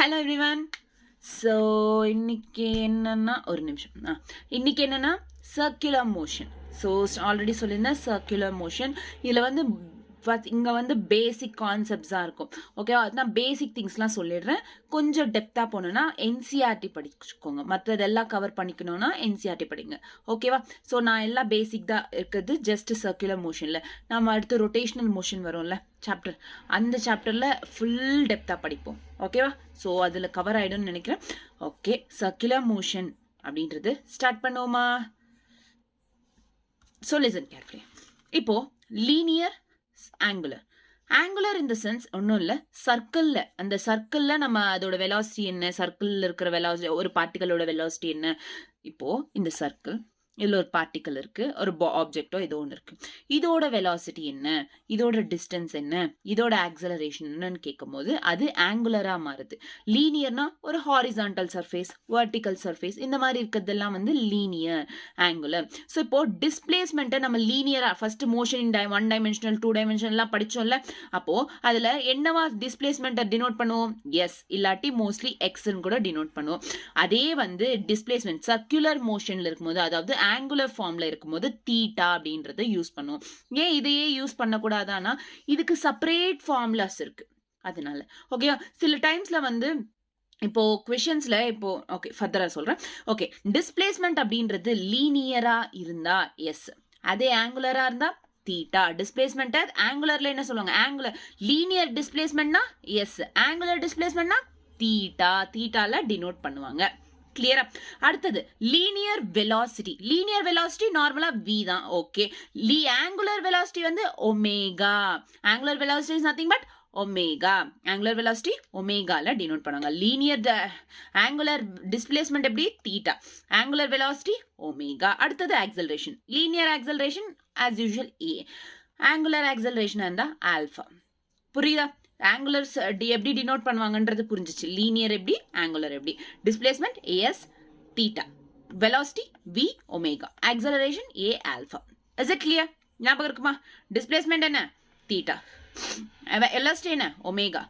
Hello everyone. So இன்னைக்கு என்னன்னா ஒரு நிமிஷம் இன்னைக்கு என்னன்னா circular motion. So already சொல்லியிருந்தேன் circular motion. இதுல வந்து இங்க வந்து பேசிக் கான்செப்ட்ஸா இருக்கும். ஓகேவா? நான் பேசிக் திங்ஸ்லாம் சொல்லிடுறேன். கொஞ்சம் டெப்தா போகணும்னா என்சிஆர்டி படிச்சுக்கோங்க. மற்றதெல்லாம் கவர் பண்ணிக்கணும்னா என்சிஆர்டி படிங்க. ஓகேவா? ஸோ நான் எல்லாம் பேசிக் தான் இருக்குது. ஜஸ்ட் சர்க்குலர் மோஷன்ல நம்ம அடுத்து ரொட்டேஷனல் மோஷன் வரும்ல சாப்டர், அந்த சாப்டர்ல ஃபுல் டெப்தா படிப்போம். ஓகேவா? ஸோ அதில் கவர் ஆயிடும்னு நினைக்கிறேன். ஓகே, சர்க்குலர் மோஷன் அப்படின்றது ஸ்டார்ட் பண்ணுவோமா? So listen carefully. இப்போ linear angular in the sense ஒன்றும் இல்லை, சர்க்கிளில், அந்த சர்க்கிளில் நம்ம அதோட வெலாசிட்டி என்ன, சர்க்கிளில் இருக்கிற வெலாசிட்டி, ஒரு பார்ட்டிகளோட வெலாசிட்டி என்ன. இப்போ இந்த சர்க்கிள், இதில் ஒரு பார்ட்டிக்கல் இருக்கு, ஒரு ஆப்ஜெக்டோ ஏதோ ஒன்று இருக்கு, இதோட வெலாசிட்டி என்ன, இதோட டிஸ்டன்ஸ் என்ன, இதோட ஆக்சலரேஷன் என்னன்னு கேட்கும் போது அது ஆங்குலரா மாறுது. லீனியர்னா ஒரு ஹாரிசான்டல் சர்ஃபேஸ், வெர்டிக்கல் சர்ஃபேஸ், இந்த மாதிரி இருக்கிறதெல்லாம் வந்து லீனியர் ஆங்குலர். ஸோ இப்போ டிஸ்பிளேஸ்மெண்ட்டை நம்ம லீனியரா ஃபர்ஸ்ட் மோஷன் இன் 1 டைமென்ஷனல் 2 டைமென்ஷனல்லாம் படிச்சோம்ல, அப்போ அதுல என்னவா டிஸ்பிளேஸ்மெண்ட்டை டினோட் பண்ணுவோம்? எஸ், இல்லாட்டி மோஸ்ட்லி எக்ஸ்ன்னு கூட டினோட் பண்ணுவோம். அதே வந்து டிஸ்பிளேஸ்மெண்ட் சர்க்குலர் மோஷன்ல இருக்கும்போது, அதாவது ஆங்குலர் ஃபார்ம்ல இருக்கும்போது தீட்டா அப்படின்றத யூஸ் பண்ணுவோம். ஏன் இதையே யூஸ் பண்ணக்கூடாதானா, இதுக்கு செப்பரேட் ஃபார்முலாஸ் இருக்கு அதனால. ஓகே, சில டைம்ஸ்ல வந்து இப்போ கொஸ்டின்ஸ்ல இப்போ ஓகே ஃபர்தரா சொல்றேன். ஓகே, டிஸ்பிளேஸ்மெண்ட் அப்படின்றது லீனியரா இருந்தா எஸ், அதே ஆங்குலரா இருந்தா தீட்டா. டிஸ்பிளேஸ்மெண்ட் ஆங்குலர்ல என்ன சொல்லுவாங்க? ஆங்குலர். லீனியர் டிஸ்பிளேஸ்மெண்ட்னா எஸ், ஆங்குலர் டிஸ்பிளேஸ்மெண்ட்னா தீட்டா. தீட்டால டினோட் பண்ணுவாங்க. கிளியரா? அடுத்தது லீனியர் வெலாசிட்டி. லீனியர் வெலாசிட்டி நார்மலா v தான். ஓகே, ஆங்குலர் வெலாசிட்டி வந்து omega. Angular velocity is nothing but omega. Angular velocity ஒமேகால டினோட் பண்ணுவாங்க. லீனியர் ஆங்குலர் டிஸ்பிளேஸ்மெண்ட் எப்படி? தீட்டா. Angular velocity omega. அடுத்தது acceleration. Linear acceleration as usual a. Angular acceleration இருந்தா alpha. புரியுதா? Angulars எப்படி denote பண்ணுவாங்கன்றது புரிஞ்சிச்சு. Linear எப்படி, ஆங்குலர் எப்படி. Displacement as theta, velocity v omega, acceleration a alpha. Is it clear? ஞாபகம் இருக்குமா? டிஸ்பிளேஸ்மெண்ட் என்ன? தீட்டா. வெலாசிட்டி என்ன? ஒமேகா.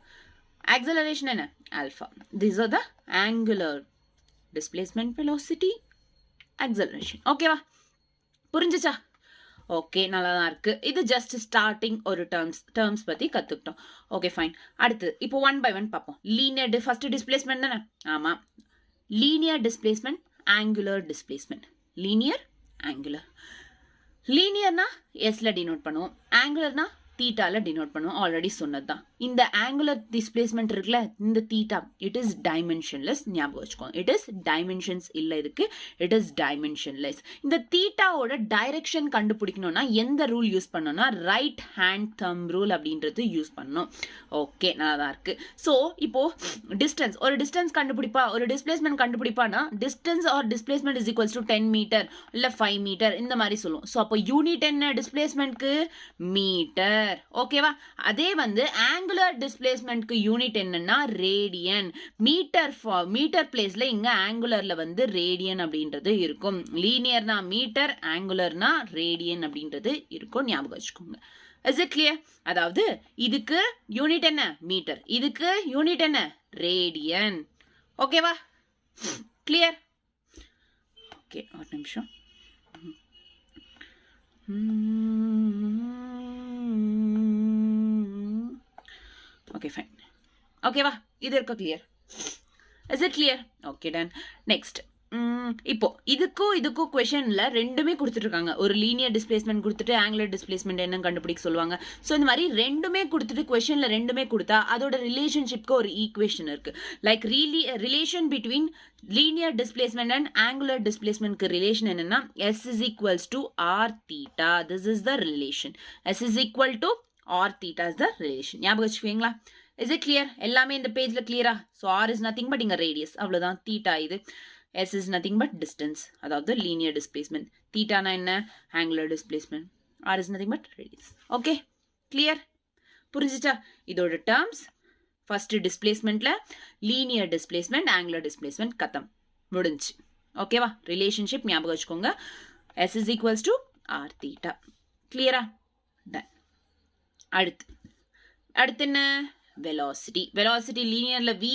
ஆக்சலரேஷன் என்ன? Alpha. These are the angular displacement, velocity, acceleration. ஓகேவா? புரிஞ்சிச்சா? ஓகே, நல்லா தான் இருக்கு. இது ஜஸ்ட் ஸ்டார்டிங் ஒரு டேர்ம்ஸ் பத்தி கத்துக்கிட்டோம். Okay fine. அடுத்து இப்போ 1 by 1 பார்ப்போம். லீனியர் ஃபர்ஸ்ட் டிஸ்பிளேஸ்மெண்ட் தானே? ஆமா. Linear displacement, angular displacement. Linear, angular. லீனியர்னா எஸ்ல டினோட் பண்ணுவோம், ஆங்குலர்னா தீட்டால டினோட் பண்ணுவோம். ஆல்ரெடி சொன்னதுதான். இந்த ஆங்குலர் டிஸ்பிளேஸ்மெண்ட் இருக்குல்ல, இந்த தீட்டா, இட் இஸ் டைமென்ஷன்லெஸ். ஞாபகம் வச்சுக்கோங்க, இட் இஸ் டைமென்ஷன்ஸ் இல்ல இதுக்கு, இட் இஸ் டைமென்ஷன்லெஸ். இந்த தீட்டாவோட டைரக்ஷன் கண்டுபிடிக்கணும்னா எந்த ரூல் யூஸ் பண்ணணும்னா ரைட் ஹேண்ட் தம் ரூல் அப்படின்றது யூஸ் பண்ணணும். ஓகே, நல்லா தான் இருக்கு. ஸோ இப்போ டிஸ்டன்ஸ், ஒரு டிஸ்டன்ஸ் கண்டுபிடிப்பா, ஒரு டிஸ்பிளேஸ்மெண்ட் கண்டுபிடிப்பானா distance or displacement is equals to 10 metre இல்ல 5 மீட்டர் இந்த மாதிரி சொல்லுவோம். ஸோ அப்போ யூனிட் என்ன டிஸ்பிளேஸ்மெண்ட்க்கு? மீட்டர். ஓகேவா? அதே வந்து ஆங்குலர் டிஸ்பிளேஸ்மெண்ட்க்கு யூனிட் என்னன்னா ரேடியன். மீட்டர் பிளேஸ்ல இங்க ஆங்குலர்ல வந்து ரேடியன் அப்படின்றது இருக்கும். லீனியர்னா மீட்டர், ஆங்குலர்னா ரேடியன் அப்படின்றது இருக்கும். ஞாபகம் வச்சுக்கோங்க. Is it clear? அதாவது இதுக்கு யூனிட் என்ன? மீட்டர். இதுக்கு யூனிட் என்ன? ரேடியன். ஓகேவா? கிளியர்? ஓகே, ஒரு நிமிஷம். Okay fine. ஓகேவா? இது இருக்க clear? Is it clear? Okay done. Next, இப்போ இதுக்கும் கொஸ்டின்ல ரெண்டுமே கொடுத்துருக்காங்க. ஒரு லீனியர் டிஸ்பிளேஸ்மெண்ட் கொடுத்துட்டு ஆங்குலர் டிஸ்பிளேஸ்மெண்ட் என்ன கண்டுபிடிக்க சொல்லுவாங்க. ஸோ இந்த மாதிரி ரெண்டுமே கொடுத்துட்டு கொஸ்டின்ல ரெண்டுமே கொடுத்தா அதோட ரிலேஷன்ஷிப்க்கு ஒரு ஈக்குவேஷன் இருக்கு. Like relation between linear displacement and angular டிஸ்பிளேஸ்மெண்ட்க்கு ரிலேஷன் என்னன்னா s is equals to r theta. This is the relation. s is equal to r theta is the relation. ஞாபகம் வச்சுக்கீங்களா? Is it clear? எல்லாமே இந்த பேஜ்ல கிளியரா? So r is nothing but இங்க radius, அவ்வளவுதான். Theta இது. s is nothing but distance, அதாவது linear displacement. தீட்டானா என்ன? Angular displacement. r is nothing but radius. Okay, clear? புரிஞ்சிச்சா? இதோட டேர்ம்ஸ் ஃபர்ஸ்ட் டிஸ்பிளேஸ்மெண்ட்ல லீனியர் டிஸ்பிளேஸ்மெண்ட், ஆங்குலர் டிஸ்பிளேஸ்மெண்ட் கத்தம், முடிஞ்சு. ஓகேவா? ரிலேஷன்ஷிப் ஞாபகம் வச்சுக்கோங்க. s is equals to r theta. கிளியரா? டன். அடுத்து என்ன? வெலாசிட்டி. வெலாசிட்டி லீனியர்ல v,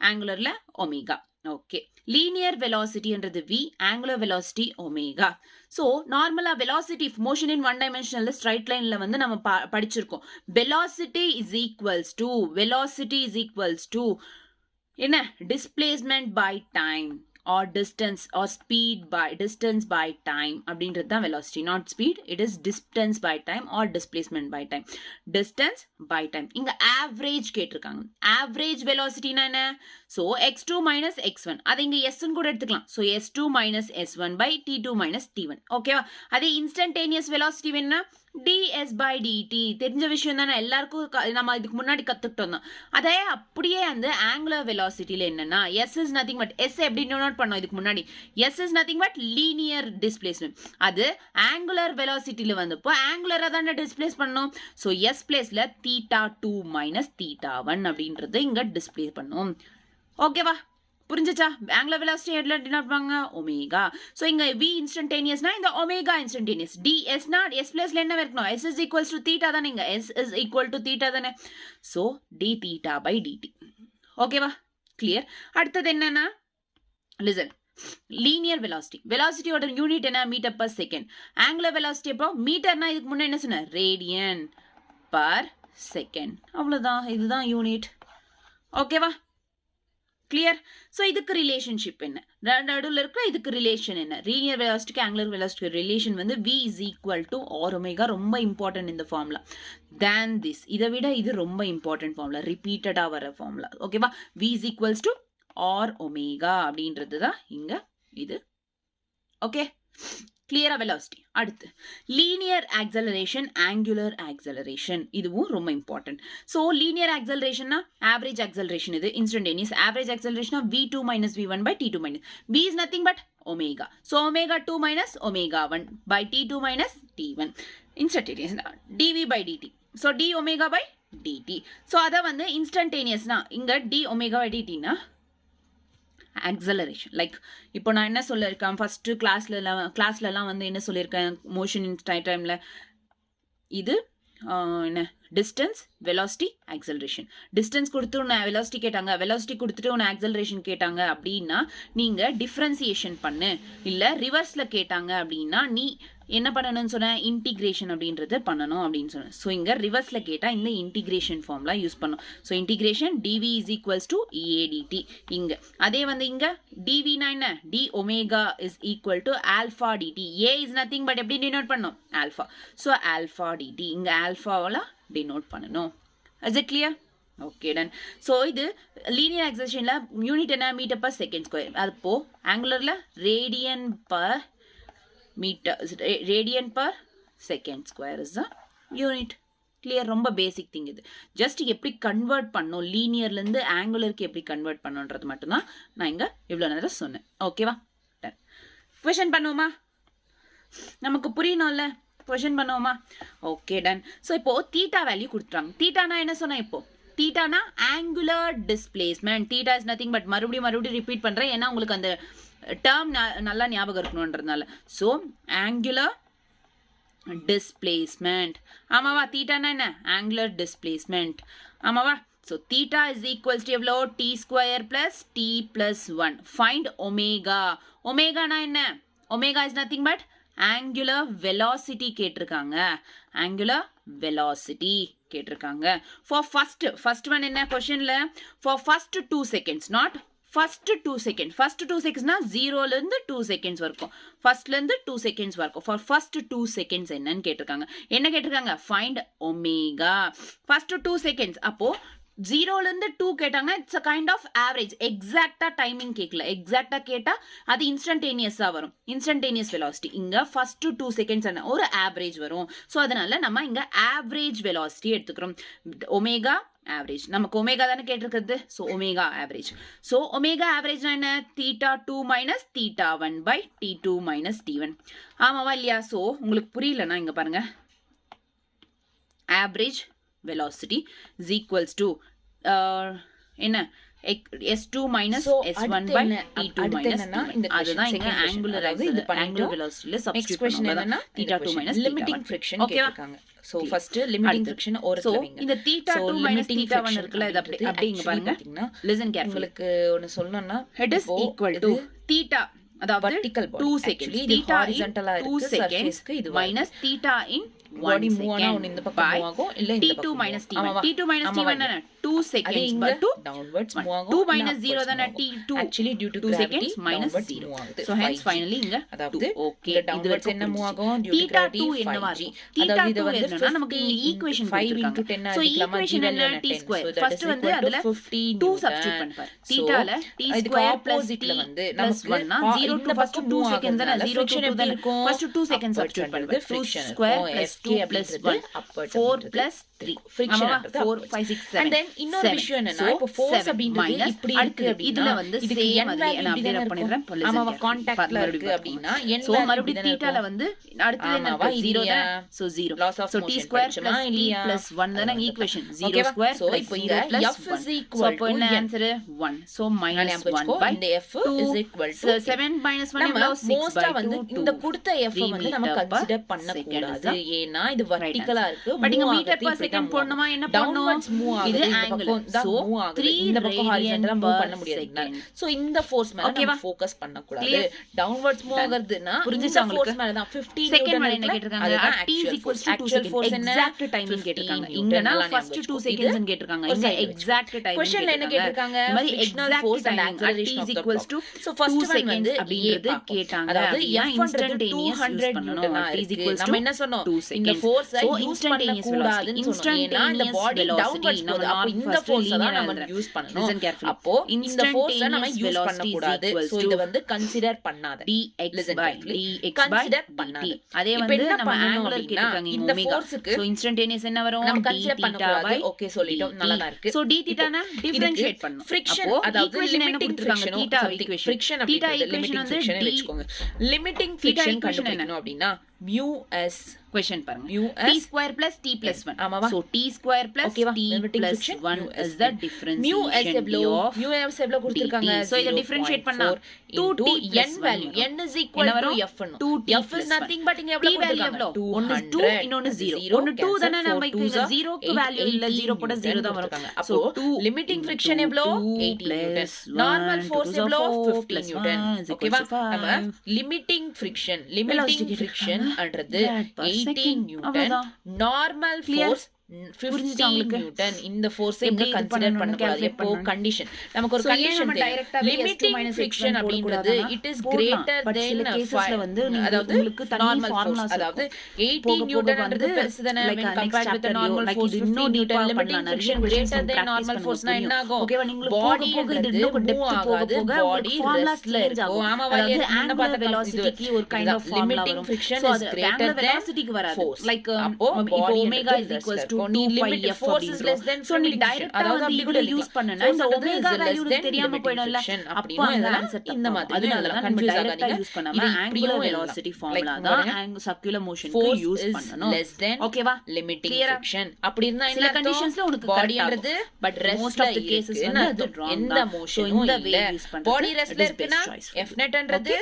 ஆங்குலர்ல ஒமேகா. ஓகே, லீனியர் வெலாசிட்டின்றது v, angular velocity omega. So நார்மலா velocity motion in one dimensional straight லைன்ல வந்து நம்ம படிச்சிருக்கோம். வெலாசிட்டி இஸ் ஈக்குவல்ஸ் டு என்ன, displacement by time or distance or distance by time அப்படின்றது தான் velocity, not speed, it is distance by time or displacement by time. distance by time. இங்க average கேட்டிருக்காங்க. average velocity னா என்ன? so x2 minus x1, அது இங்க s1 கூட எடுத்துக்கலாம். so s2 minus s1 by t2 minus t1. ஓகேவா? அதே instantaneous velocity வேணும்னா ds by dt, தெரிஞ்ச விஷயம் தானே எல்லாருக்கும், நம்ம இதுக்கு முன்னாடி கத்துக்கிட்டோம் தான். அதே அப்படியே அந்த ஆங்குலர் வெலாசிட்டியில என்னன்னா s is nothing but s எப்படி நோட் பண்ணோம் இதுக்கு முன்னாடி, s is nothing but linear displacement. அது ஆங்குலர் வெலாசிட்டியில வந்தப்போ ஆங்குலரா தானே டிஸ்பிளேஸ் பண்ணோம். ஸோ s பிளேஸ்ல θ2 மைனஸ் θ1 அப்படின்றத இங்க டிஸ்பிளே பண்ணோம். ஓகேவா? புரிஞ்சுச்சா? ஆங்குலர் வெலாசிட்டி எட்ல டினோட் பண்ணுவாங்க ஒமேகா. ஸோ இங்க v இன்ஸ்டன்டேனியஸ்னா இந்த ஒமேகா இன்ஸ்டன்டேனியஸ். ds னா s பிளேஸ்ல என்ன இருக்கணும்? s is equals to θ தானே, இங்க s is equal to θ தானே. So dθ by dt. ஓகேவா? கிளியர். அடுத்தது என்னன்னா லிசன், லீனியர் வெலாசிட்டி. வெலாசிட்டியோட யூனிட் என்ன? Metre per second. Angular velocity அப்போ மீட்டர்னா இதுக்கு முன்னே என்ன சொன்ன? Radian per second. அவ்வளோதான், இதுதான் யூனிட். ஓகேவா? கிளியர். ஸோ இதுக்கு ரிலேஷன்ஷிப் என்ன, நடுவில் இருக்கிற இதுக்கு ரிலேஷன் என்ன? லீனியர் வெலாசிட்டிக்கு ஆங்குலர் வெலாசிட்டிக்கு ரிலேஷன் வந்து v is equal to r omega. ரொம்ப இம்பார்ட்டன்ட் இந்த ஃபார்முலா. தேன் திஸ், இதை விட இது ரொம்ப இம்பார்ட்டன்ட் ஃபார்முலா, ரிப்பீட்டடா வர ஃபார்முலா. ஓகேவா? v is equals to r omega அப்படின்றது தான் இங்க இது. ஓகே, கிளியரா? வெலாசிட்டி. அடுத்து லீனியர் ஆக்சலரேஷன், ஆங்குலர் ஆக்சலரேஷன், இதுவும் ரொம்ப இம்பார்ட்டன்ட். ஸோ லீனியர் ஆக்சலரேஷன்னா ஆவரேஜ் ஆக்சலரேஷன், இது இன்ஸ்டன்டேனியஸ். ஆவரேஜ் ஆக்சலரேஷனா v2 minus v1 by t2 minus, v is nothing but omega. So omega 2 minus omega 1 by t2 minus t1. Instantaneous dv by dt. So d omega by dt. So அதை வந்து இன்ஸ்டன்டேனியஸ்னா இங்க d omega by dt னா acceleration. Like இப்போ நான் என்ன சொல்லியிருக்கேன் first கிளாஸ்லலாம் வந்து என்ன சொல்லியிருக்கேன், மோஷன் இன் டைம்ல இது என்ன, டிஸ்டன்ஸ், வெலாசிட்டி, ஆக்சலரேஷன். டிஸ்டன்ஸ் கொடுத்து உன்னை வெலாசிட்டி கேட்டாங்க, வெலாசிட்டி கொடுத்துட்டு உன்னை ஆக்சலரேஷன் கேட்டாங்க அப்படின்னா நீங்க டிஃபரன்சியேஷன் பண்ணு. இல்ல ரிவர்ஸ்ல கேட்டாங்க அப்படின்னா நீ என்ன பண்ணணும்னு சொன்ன, இன்டிகிரேஷன் அப்படின்றது பண்ணணும் அப்படின்னு சொன்னேன். ஸோ இங்க ரிவர்ஸ்ல கேட்டா இந்த இன்டிகிரேஷன் ஃபார்ம்ல யூஸ் பண்ணும். So integration dv is equals to eadt. இங்க அதே வந்து இங்க dv னா என்ன, d omega is equal to alpha dt. a is nothing but எப்படி டினோட் பண்ணணும், alpha. ஸோ alpha dt இங்க alphaவால டினோட் பண்ணணும். Is it clear? Okay, done. So இது லீனியர் ஆக்சலரேஷன்ல யூனிட் என்ன, மீட்டர் பர் செகண்ட் ஸ்கொயர். அப்போ ஆங்குலர்ல radian per meter, radian per second square is the unit. clear? ரொம்ப பேசிக் திங் இது. ஜஸ்ட் எப்படி கன்வெர்ட் பண்ணோம், லீனியர்ல இருந்து ஆங்குலருக்கு எப்படி கன்வெர்ட் பண்ணோன்றது மட்டும் தான் நான் இங்க இவ்வளவு நேரம் சொன்னேன். ஓகேவா? டன். क्वेश्चन பண்ணுவோமா? நமக்கு புரியணும்ல, क्वेश्चन பண்ணுவோமா? Okay, done. சோ இப்போ தீட்டா வேல்யூ கொடுத்துட்டாங்க. தீட்டானா என்ன சொன்னா, இப்போ தீட்டானா angular displacement. Theta is nothing but மறுபடியும் ரிப்பீட் பண்றேன் ஏன்னா உங்களுக்கு அந்த டேர்ம் நல்லா ஞாபகம் இருக்கணும்ன்றதுனால. So angular displacement. ஆமாவா? தீட்டானா என்ன, ஆங்குலர் டிஸ்பிளேஸ்மெண்ட். ஆமாவா? So theta is equals to எவ்வளோ, T square plus T plus 1. Find omega. ஒமேகானா என்ன, omega is nothing but angular velocity கேட்டிருக்காங்க. ஆங்குலர் வெலாசிட்டி கேட்டிருக்காங்க. ஃபார் ஃபர்ஸ்ட் ஒன் என்ன கொஸ்டின்ல, for first 2 seconds, not first 2 seconds. First 2 secondsனா 0ல இருந்து 2 seconds வரைக்கும். ஃபர்ஸ்ட்ல இருந்து 2 seconds வரைக்கும். ஃபார் ஃபர்ஸ்ட் 2 seconds என்னன்னு கேட்டிருக்காங்க. என்ன கேட்டிருக்காங்க, ஃபைண்ட் ஒமேகா. ஃபர்ஸ்ட் 2 seconds அப்போ 0ல இருந்து 2 கேட்டாங்கன்னா it's a kind of average. எக்ஸாக்டா டைமிங் கேட்கல. எக்ஸாக்டா கேட்டா அது இன்ஸ்டன்டேனியஸா வரும், இன்ஸ்டன்டேனியஸ் வெலாசிட்டி. இங்க ஃபர்ஸ்ட் 2 seconds ஒரு ஆவரேஜ் வரும். ஸோ அதனால நம்ம இங்க ஆவரேஜ் வெலாசிட்டி எடுத்துக்கிறோம். ஒமேகா ஆவரேஜ், நமக்கு ஒமேகா தானே கேட்டிருக்கிறது. So omega average. So omega ஆவரேஜ்னா என்ன, θ2 minus θ1 by t2 minus t1. ஆமாவா இல்லையா? ஸோ உங்களுக்கு புரியலன்னா இங்க பாருங்க, average velocity is equals to என்ன, S2 minus So, S1 அடுத்து by என்ன? T2 அடுத்து minus என்னன்னா, T1. இந்த question, அதுதான் இங்க second question. angular அதாவது இது angular பண்ணிட்டோம். velocityல Next substitute question பண்ணுவோம். என்னன்னா, அதான் இந்த theta 2 question. minus limiting theta 1. friction ஓகேவா? கேட்டிருக்காங்க. So, first limiting friction So, ஓரத்துல வைங்க. இந்த theta So, 2 minus limiting theta 1 friction இருக்குல்ல, இது அப்படின்றது அப்படி இங்க actually பாருங்க. பாத்தீங்கன்னா, Listen carefully. உங்களுக்கு ஒன்னு சொல்லணும்னா, Head is இப்போ equal to இது theta, அதாவது vertical body. 2 Actually, seconds. இது Theta in horizontal-ஆ 2 இருக்கு, seconds surface-க்கு இது வருது. minus theta in 1 body move ஆனா second ஒன்னு இந்த பக்கம் by move ஆகும், இல்ல இந்த T2 பக்கம் minus move ஆகும். T1. T2 minus ஆமா, T1 ஆமா. என்ன? 2 அதே seconds இங்க by 2 downwards move ஆகும், 2 இல்ல minus upwards 0 move தானே? ஆகும். T2 Actually, due to 2 gravity, seconds minus downwards 0. move ஆகுது. So hence 5G. finally இங்க அதாவது 2. Okay. இந்த இது downwards வரைக்கும் என்ன move புரிஞ்சுச்சு. ஆகும்? Due to theta gravity, 2 என்னவா 5G. இருக்கும்? theta அதாவது இது 2 வந்து என்னன்னா நமக்கு இங்க 15 equation 5 into கொடுத்திருக்காங்க. 10 So அடிக்கலாமா? equation G என்ன? value T என்ன? square. So that First is வந்து equal to அதுல 15 2 Newton. substitute பண்ணுப்பார். So, thetaல T இதுக்கு square plus opposite-ல T வந்து plus நமக்கு 1 னா 0 இந்த to first பக்கம் 2 move seconds தானே? ஆகுறதுனால 0 to friction 2 எப்படி தானே? இருக்கும்? First 2 seconds Upwards substitute பண்றது பண்ணுவார். 2 friction square இருக்கும். plus FK 2 plus அப்படின்றது 1 upwards 4 அப்படின்றது plus 3 friction ஆமாவா? அப்படின்றது 4 upwards. 5 6 7 And then இன்னொரு 7. விஷயம் என்னன்னா, So, இப்போ force 7 அப்படின்றது minus இப்படி இருக்கு அடுத்தது அப்படின்னா, இதுல வந்து இதுக்கு same n மாதிரி value நான் இப்படி அப்படியே தானே rub பண்ணிடுறேன். இருக்கும். Listen ஆமாவா, carefully. contactல மறுபடியும் இருக்கு பார்த்துக்கோங்க. அப்படின்னா n So value மறுபடியும் இப்படி தானே தீட்டால இருக்கும். வந்து அடுத்தது என்ன ஆமாவா, இருக்கு? 0 இல்லையா? தானே? So 0. Laws of So t motion square படிச்சோமா, plus t இல்லையா? plus 1 தானே அது equation. 0 ஓகேவா? square So, plus இப்போ 0 இங்க plus F 1. is So equal அப்போ to என்ன n. ஆன்சர்? 1. So minus ஞாபகம் 1 வச்சுக்கோ, by இந்த F 2. is equal to So n. 7 minus 1 நம்ம எவ்வளோ? 6 மோஸ்டா by வந்து 2 இந்த 2. கொடுத்த F 3 வந்து நம்ம meter per கன்சிடர் second பண்ணக்கூடாது. தான் ஏன்னா இது வெர்டிகலா இருக்கு, பட் இங்க move மீட்டர் ஆகுது, per இப்படி second தான் move போடணுமா? ஆகுது. என்ன பண்ணணும்? Downwards move ஆகுது, இது இந்த angle. பக்கம் தான் So move ஆகுது. 3 இந்த பக்கம் ஹாரிசான்டலா மூவ் radian பண்ண per முடியாது. second. சோ இந்த ஃபோர்ஸ் மேல ஓகேவா? நம்ம ஃபோக்கஸ் பண்ணக்கூடாது. Clear? டவுன்வர்ட்ஸ் மூவ் ஆகுதுன்னா புரிஞ்சுச்சா இந்த உங்களுக்கு? ஃபோர்ஸ் மேல தான் 15 செகண்ட் நியூட்டன் மேல என்ன கேட்டிருக்காங்க? அதுதான் t is actual equals force. to 2 Actual seconds. force என்ன? exact timing 15 கேட்டிருக்காங்க. நியூட்டன். இங்கன்னா நல்லா first ஞாபகம் 2 வச்சுக்கோ. seconds இது கேட்டிருக்காங்க. ஒரு இங்க side exact timing Questionல என்ன கேட்டிருக்காங்க? இந்த மாதிரி Frictional exact force and timing acceleration t is of the equals to block. So first 2 one seconds வந்து அப்படின்றது A பார்ப்போம். கேட்டாங்க. அதாவது அப்படின்னா F ன்றது instantaneous 200 use பண்ணணும். நியூட்டனா t is இருக்கு. equals நம்ம to என்ன சொன்னோம்? 2 இந்த seconds. Force So use instantaneous பண்ணக்கூடாதுன்னு velocity. சொன்னோம். ஏன்னா இந்த Instantaneous பாடி velocity. டவுன்வர்ட்ஸ் நம்ம போகுது. அப்போ not இந்த first ஃபோர்ஸ் தான் linear நம்ம எழுதுறேன். யூஸ் பண்ணணும். Listen carefully. அப்போ இந்த ஃபோர்ஸ் நம்ம Instantaneous யூஸ் velocity is பண்ணக்கூடாது. equals சோ to இத வந்து கன்சிடர் பண்ணாத. dx Listen by carefully. dx by Consider dt. பண்ணாத. அதே இப்ப வந்து என்ன நம்ம பண்ணணும் angular அப்படின்னா, கேட்டிருக்காங்க இந்த omega. ஃபோர்ஸ்க்கு So instantaneous என்ன வரும்? நம்ம d கன்சிடர் theta பண்ணக்கூடாது. by ஓகே சொல்லிட்டோம். நல்லா தான் இருக்கு. So d theta னா differentiate பண்ணனும். friction அப்போ அதாவது equation என்ன limiting கொடுத்திருக்காங்க? friction theta something equation. friction theta அப்படின்றது equation limiting வந்து friction d வெச்சுக்கோங்க. limiting theta friction equation என்ன? கண்டுபிடிக்கணும் அப்படினா mu s question பாருங்க. mu t s square plus t plus 1. ஆமாவா? So t square plus ஓகேவா? t limiting plus friction 1 mu is s the mu s differentiation எவ்வளோ? of mu s எவ்வளவு கொடுத்திருக்காங்க? dt. So இத differentiate பண்ணா 2t plus n 1 value வரும். n is equal என்ன to வரும்? f ன்னு. 2t f plus is 1. nothing but இங்க t எவ்வளவு value கொடுத்திருக்காங்க? எவ்வளோ? ஒன்னு 2 இன்னொன்னு 0. ஒன்னு 2 தானே நம்ம இங்க 0 க்கு வேல்யூ இல்ல 0 போட 0 தான் வரும். அப்போ limiting friction எவ்வளோ? 80 நியூட்டன். நார்மல் ஃபோர்ஸ் எவ்வளோ? 50 நியூட்டன். ஓகேவா? நம்ம limiting friction ன்றது 80 நியூட்டன். Normal force 50 newton. இந்த ஃபோர்ஸ் இங்க கன்சிடர் பண்ணக்கூடாது. எப்போ கண்டிஷன் நமக்கு ஒரு கண்டிஷன் லிமிட்டிங் ஃபிரிக்ஷன் அப்படிங்கிறது இட் இஸ் கிரேட்டர் தென் அதாவது நார்மல் ஃபோர்ஸ். அதாவது 80 நியூட்டன்ன்றது பெருசுதானே compared with normal force 50 newton. Limiting friction greater than normal ஃபோர்ஸ்னா என்ன ஆகும்? பாடி மூவ் ஆகாது, பாடி ரெஸ்ட்ல இருக்கும். ஆமா வலிய என்ன பார்த்த வெலாசிட்டிக்கு ஒரு kind of limiting friction is greater than வெலாசிட்டிக்கு வராது. லைக் இப்போ omega is equals to 2 pi f force is less than so நீ டைரக்ட்டா வந்து இவ்வளவு யூஸ் பண்ணனா இந்த ஒமேகா வேல்யூ தெரியாம போய்டல. அப்போ அந்த ஆன்சர் இந்த மாதிரி அதனால தான் நம்ம டைரக்ட்டா யூஸ் பண்ணாம ஆங்குலர் வெலாசிட்டி ஃபார்முலா தான் சர்க்குலர் மோஷனுக்கு யூஸ் பண்ணனும். ஓகேவா? லிமிட்டிங் ஃபிரிக்ஷன் அப்படி இருந்தா சில கண்டிஷன்ஸ்ல உங்களுக்கு பாடின்றது but most of the cases வந்து அது எந்த மோஷனும் இல்ல. பாடி ரெஸ்ட்ல இருக்குனா f netன்றது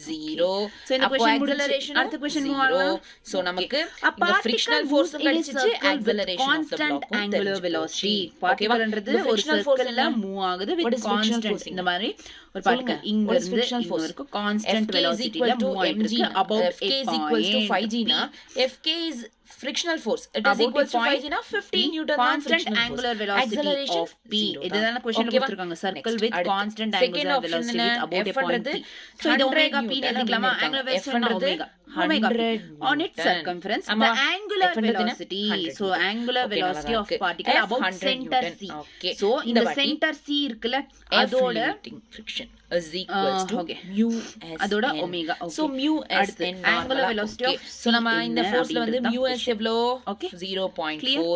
0. So in the question acceleration அடுத்த question மூவ் ஆகலாம். So நமக்கு இந்த frictional force கிடைச்சிச்சு, acceleration of the block angular velocity. பார்ட்டிகல்ன்றது ஒரு சர்க்கிள்ல மூவ் ஆகுது with constant இந்த மாதிரி ஒரு பார்ட்டிகல் இங்க இருந்து இங்க வரைக்கும் constant velocityல மூவ் ஆயிட்டு இருக்கு. above fk is equals to 5g னா fk is frictional force. It is equals to 5g னா 15 newton constant angular velocity of p. இதுதான क्वेश्चनல கொடுத்திருக்காங்க. circle with constant angular velocity with about a point p. So இது omega p எழுதிக்கலாமா? angular velocity omega on its circumference the angular velocity. So angular velocity of particle about center c. So இந்த center c இருக்குல அதோட friction is equals to mu s அதோட omega. So mu s angular velocity of so நம்ம இந்த ஃபோர்ஸ்ல வந்து mu s எவ்வளோ? 0.4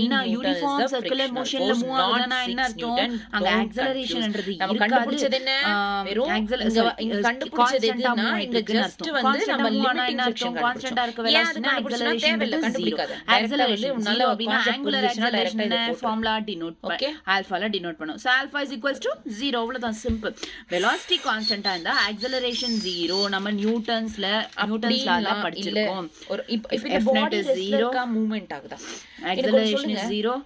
என்ன Newton is uniform the circular frictional மோஷன்ல force, move not ஆகுதுன்னா என்ன 6 அர்த்தம் Newton. அங்க Don't ஆக்சலரேஷன்ன்றது நம்ம இருக்காது கண்டுபிடிச்சது என்ன வெறும் இங்க கண்டுபிடிச்சது எதுன்னா இங்க ஜஸ்ட் வந்து நம்ம லிமிட்டிங் ஃபிரிக்ஷன் கான்ஸ்டன்டா இருக்க ஏன் அது வெலாசிட்டினா கண்டுபிடிச்சா தேவையில்ல கண்டுபிடிக்காத ஆக்சலரேஷன் உன்னால ஜீரோ அப்படினா கான்செப்ட் ஆங்குலர் புரிஞ்சுச்சுனா டைரக்டா ஆக்சலரேஷன் இத போடு ஃபார்முலா டினோட் ஓகே ஆல்பால டினோட் பண்ணும் so alpha is equals to 0 அவ்வளவுதான் சிம்பிள் வெலாசிட்டி கான்ஸ்டன்டா இருந்தா ஆக்ஸலரேஷன் 0 நம்ம நியூட்டன்ஸ் லால படிச்சிருக்கோம் ஒரு இப்ப இந்த பாடி ரெஸ்ட்ல மூவ்மெண்ட் ஆகுதா ஆக்ஸலரேஷன் இஸ் 0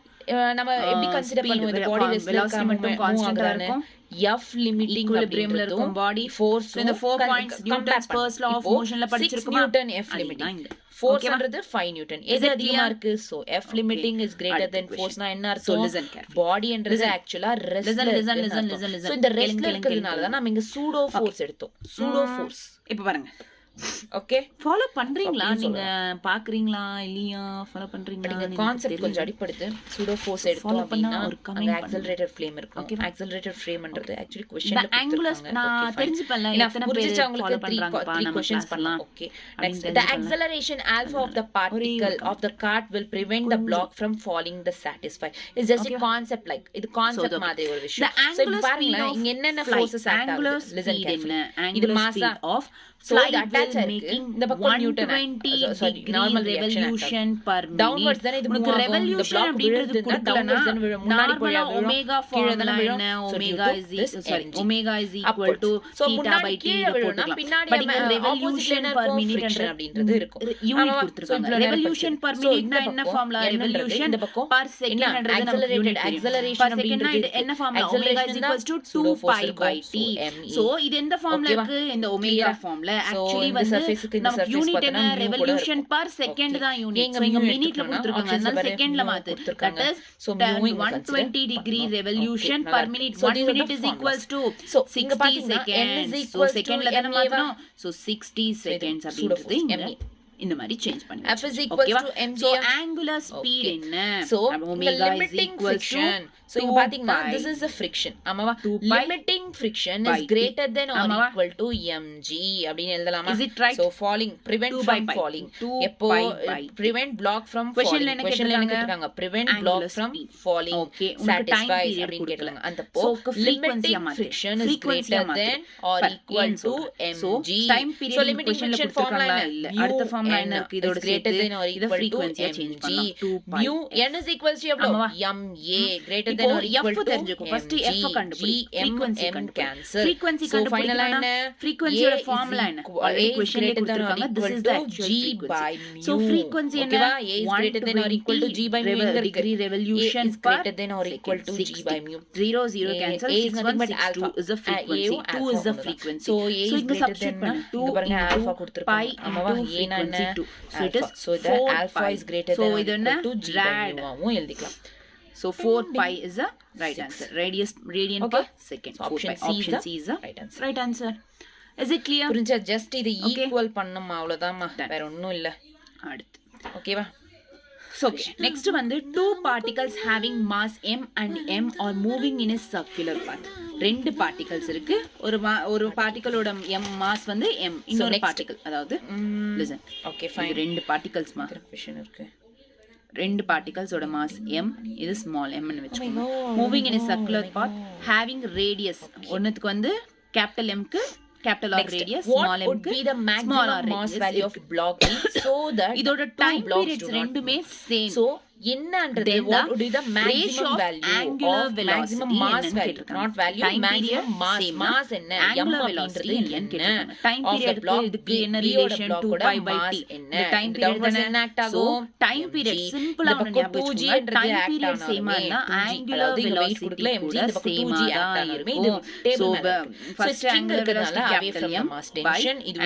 நம்ம எப்படி கன்சிடர் பண்ணுவோம் இந்த பாடி வெலாசிட்டி மட்டும் கான்ஸ்டன்டா இருக்கும் F limiting ஈக்குலிபிரியம்ல இருக்கும் பாடி force இந்த 4 points Newton's first law of மோஷன்ல படிச்சிருக்கோம் நியூட்டன் F limiting force ன்றது 5 நியூட்டன் எது அதிகமா இருக்கு so F limiting is greater than force னா என்ன அர்த்தம் பாடி ன்றது एक्चुअली ரெஸ்ட்ல சோ இந்த ரெஸ்ட்ல இருக்கிறதுனால தான் நாம இங்க சூடோ ஃபோர்ஸ் எடுத்தோம் சூடோ ஃபோர்ஸ் இப்ப பாருங்க ஓகே ஃபாலோ பண்றீங்களா நீங்க பாக்குறீங்களா இல்லையா ஃபாலோ பண்றீங்களா நீங்க கான்செப்ட் கொஞ்சம் அடிபடுது சூடோ ஃபோர்ஸ் எடுத்தோம் அப்படினா அங்க ஆக்ஸலரேட்டட் ஃப்ரேம் இருக்கும் ஆக்ஸலரேட்டட் ஃப்ரேம்ன்றது एक्चुअली क्वेश्चनல ஆங்குலஸ் நான் தெரிஞ்சுப்பேன்ல எத்தனை பேர் ஃபாலோ பண்றாங்கப்பா நம்ம क्वेश्चंस பண்ணலாம் okay next the acceleration alpha of the particle of the cart will prevent the block from falling the satisfy it's just a concept like இது கான்செப்ட் மாதிரி ஒரு விஷயம் so இப்ப பாருங்க இங்க என்னென்ன ஃபோர்சஸ் ஆக்ட் ஆகுது listen carefully இது மாஸா of so it attach making the பக்கம் newton 120 normal revolution per minute downwards தான இது உங்களுக்கு revolution அப்படிங்கிறது கொடுக்கலனா நார்மலா ஒமேகா ஃபார்முலா என்ன omega is equal to theta by t போட்டுக்கலாம் பட் இங்க revolution per minute அப்படின்றது இருக்கும் யூனிட் கொடுத்திருக்காங்க revolution per minute னா என்ன ஃபார்முலா revolution per second ன்றது நமக்கு acceleration அப்படின்றது என்ன formula omega is equal to 2 pi by t so இது எந்த ஃபார்முலா இருக்கு இந்த ஒமேகா ஃபார்முலா actually வந்து நமக்கு யூனிட் என்ன revolution per second தான் யூனிட் இங்க மினிட்ல கொடுத்திருக்காங்க அதனால செகண்ட்ல மாத்து that is 120 degree revolution per minute 1 minute is equals to 60 seconds so secondல தான மாத்தணும் so 60 seconds அப்படின்றது இந்த மாதிரி சேஞ்ச் பண்ணி F is equal to mg so angular speed என்ன so omega is equal to so இங்க பாத்தீங்கன்னா this is the friction ஆமாவா limiting friction is greater than or equal to mg அப்படினு எழுதலாமா is it right so falling prevent from falling எப்போ prevent block from falling question என்ன கேட்டிருக்காங்க prevent block from falling satisfy அப்படினு கேட்கலாம் அந்த போ limiting friction is greater than or equal to mg so limiting friction formula இல்ல அடுத்த formula என்ன இருக்கு இதோட greater than or equal to frequency change பண்ணலாம் mu n is equal to எவ்வளவு ma greater than or equal to தெரிஞ்சுக்கோ first f கண்டுபிடி frequency cancel frequency so final என்ன frequency ஓட ஃபார்முலா என்ன equation கொடுத்திருக்காங்க this is the actual frequency so frequency என்ன a is greater than or equal to g by mu degree revolution is greater than or equal to g by mu 0 0 cancel 6 1 6 2 is the frequency 2 is the frequency so a is greater than 2 பாருங்க alpha கொடுத்திருக்காங்க ஆமாவா a னா என்ன so it is so the alpha is greater than or equal to g by mu ஆவும் எழுதிக்கலாம் so 4 pi is the right answer radian per second so option C is the right answer is it clear புரிஞ்சா just இது equal பண்ணனும் அவ்வளவுதான்மா வேற ஒண்ணும் இல்ல அடுத்து ஓகேவா so next வந்து two particles having mass m and m are moving in a circular path ரெண்டு particles இருக்கு ஒரு பார்ட்டிகளோட m mass வந்து m இன்னொரு பார்ட்டிகல் அதாவது listen okay fine ரெண்டு particles மா question இருக்கு ரெண்டு particles ஓட mass m இது small m ன்னு வெச்சுக்கோங்க moving in a circular path having radius ஒண்ணுத்துக்கு வந்து capital M க்கு capital R radius small m would be the maximum mass value of block B so that இதோட time periods ரெண்டுமே same so என்னன்றது what would be the maximum value angular velocity maximum mass value not value maximum mass என்ன angular velocity என்னன்னு கேட்டிருக்காங்க time period இதுக்கு என்ன relation 2 pi by t இந்த time period என்ன act ஆகும் time period சிம்பிளா ஞாபகம் வச்சுக்கோங்க time period சேம் ஆனா angular velocity கூட சேம் தான் இருக்கும் so first angular velocity capital M by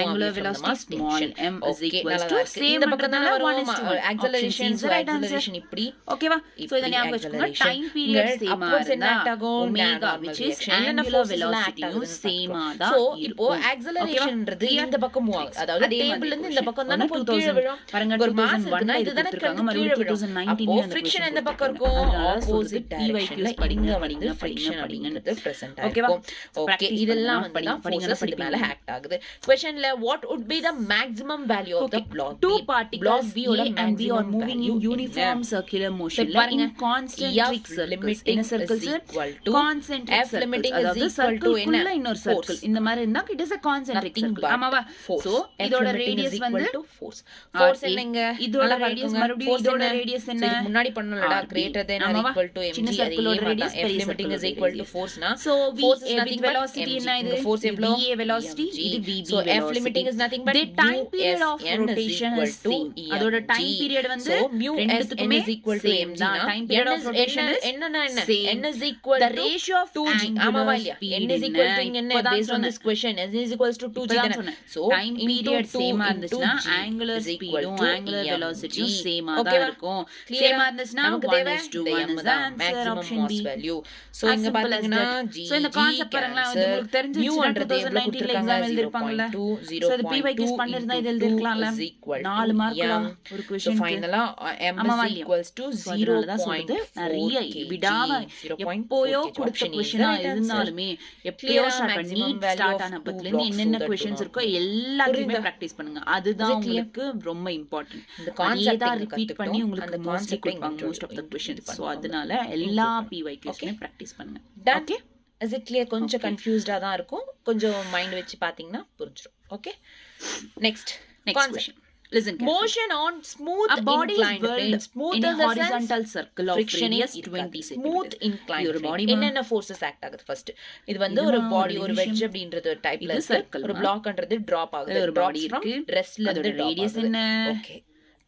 angular velocity small m is equal to same இந்த பக்கத்துல 1:1 acceleration இப்படி ஓகேவா சோ இத ஞாபகம் வச்சுக்கோங்க டைம் பீரியட் சேமா இருந்தா omega which is angular velocity சேமா தான் சோ இப்போ acceleration-ன்றது இந்த பக்கம் மூவ் ஆகுது அதாவது டேபிள்ல இருந்து இந்த பக்கம் தான போய் கீழ விழும் பாருங்க 2001 இது கொடுத்திருக்காங்க மறுபடியும் 2019 ல friction எந்த பக்கம் இருக்கும் ஆப்போசிட் டைரக்ஷன்ல இங்க வந்து friction அப்படிங்கிறது present ஆகும் ஓகே இதெல்லாம் வந்து forces மேல ஆக்ட் ஆகுது क्वेश्चनல what would be the maximum value of the block two particles B and B are moving in uniform circular motionல பாருங்க, in concentric F circles limiting என்ன circles is equal to concentric F limiting circles is அதாவது equal to circle என்ன? குள்ள இன்னொரு circle Force. இந்த மாதிரி இருந்தா it is a concentric Nothing circle but ஆமாவா force. so F இதோட limiting is radius equal வந்து to force. Force RA. என்னங்க? இதோட அழகா radius இருக்குங்க. மறுபடியும் Force இதோட என்ன? radius So, என்ன இதுக்கு முன்னாடி பண்ணலடா RB. greater than or ஆமாவா? equal to சின்ன mg circle ஓட radius F பெரிய limiting circle is ஓட equal to radius. force னா so v force is with nothing but velocity mg. என்ன இது இந்த force எவ்வளோ? va velocity mg. இது vb So F velocity limiting is nothing but the time period of mu s n is rotation equal is to same அதோட mg. time period வந்து So mu s n ரெண்டுத்துக்குமே is equal to same mg தான் னா time period n of is rotation is என்னன்னா என்ன? same. n is equal the to ratio of 2g. angular ஆமாவா இல்லையா? speed n is equal to என்ன? இப்பதான் Based on this சொன்னேன். question n is equals to 2g இப்பதான் தானே? சொன்னேன். So time into period 2 same into இருந்துச்சுன்னா g angular is speed equal to angular mg. velocity same தான் Okay வா? இருக்கும் Clear same ஆ? இருந்துச்சுன்னா நமக்கு 1 தேவை is to இந்த 1 m is the தான். answer maximum option mass B value. So as இங்க simple as பாத்தீங்கன்னா that. g so இந்த g கான்செப்ட் பாருங்களா இது cancel. உங்களுக்கு தெரிஞ்சிருச்சுனா mu-ன்றது எவ்வளவு 2019 ல கொடுத்திருக்காங்க? எக்ஸாம் எழுதிருப்பாங்கல 0.2 so இது PYQs பண்ணிருந்தா இது எழுதிருக்கலாம்ல 4 மார்க்டா ஒரு So क्वेश्चन finally m ஆமாவா is இல்லையா? equals to So அதனாலதான் சொல்றது நிறைய 0.4 விடாம எப்போயோ கொடுத்த கொஸ்டினா இருந்தாலுமே எப்பயோ ஸ்டார்ட் பண்ணி நீட் ஸ்டார்ட் ஆன பத்தில இருந்து என்னென்ன கொஸ்டின்ஸ் இருக்கோ எல்லாத்தையுமே பிராக்டிஸ் பண்ணுங்க அதுதான் உங்களுக்கு ரொம்ப இம்பார்ட்டன்ட் இந்த அதே கான்செப்ட் தான் ரிப்பீட் பண்ணி உங்களுக்கு மோஸ்ட்லி கொடுப்பாங்க most of the questions so அதனால எல்லா PYQஸ்மே பிராக்டிஸ் பண்ணுங்க ஓகே Is it clear? கொஞ்சம் Okay. கன்ஃபியூஸ்டா தான் இருக்கும். கொஞ்சம் மைண்ட் வச்சு பாத்தீங்கன்னா புரிஞ்சிரும். Okay next next question listen carefully. motion on smooth a body is inclined plane. whirled Smooth in a in the sense horizontal circle of friction radius is 20 smooth centimeters inclined ஒரு plane. body என்னென்ன forces act ஆகுது first இது வந்து ஒரு இதுனா பாடி ஒரு ஒரு நிமிஷம். வெட்ஜ் அப்படின்றது ஒரு டைப்ல இது இருக்கு circle ஒரு மா. பிளாக்ன்றது டிராப் ஆகுது ஒரு body இருக்கு ரெஸ்ட்ல அதோட இருந்து radius radius என்ன ஓகே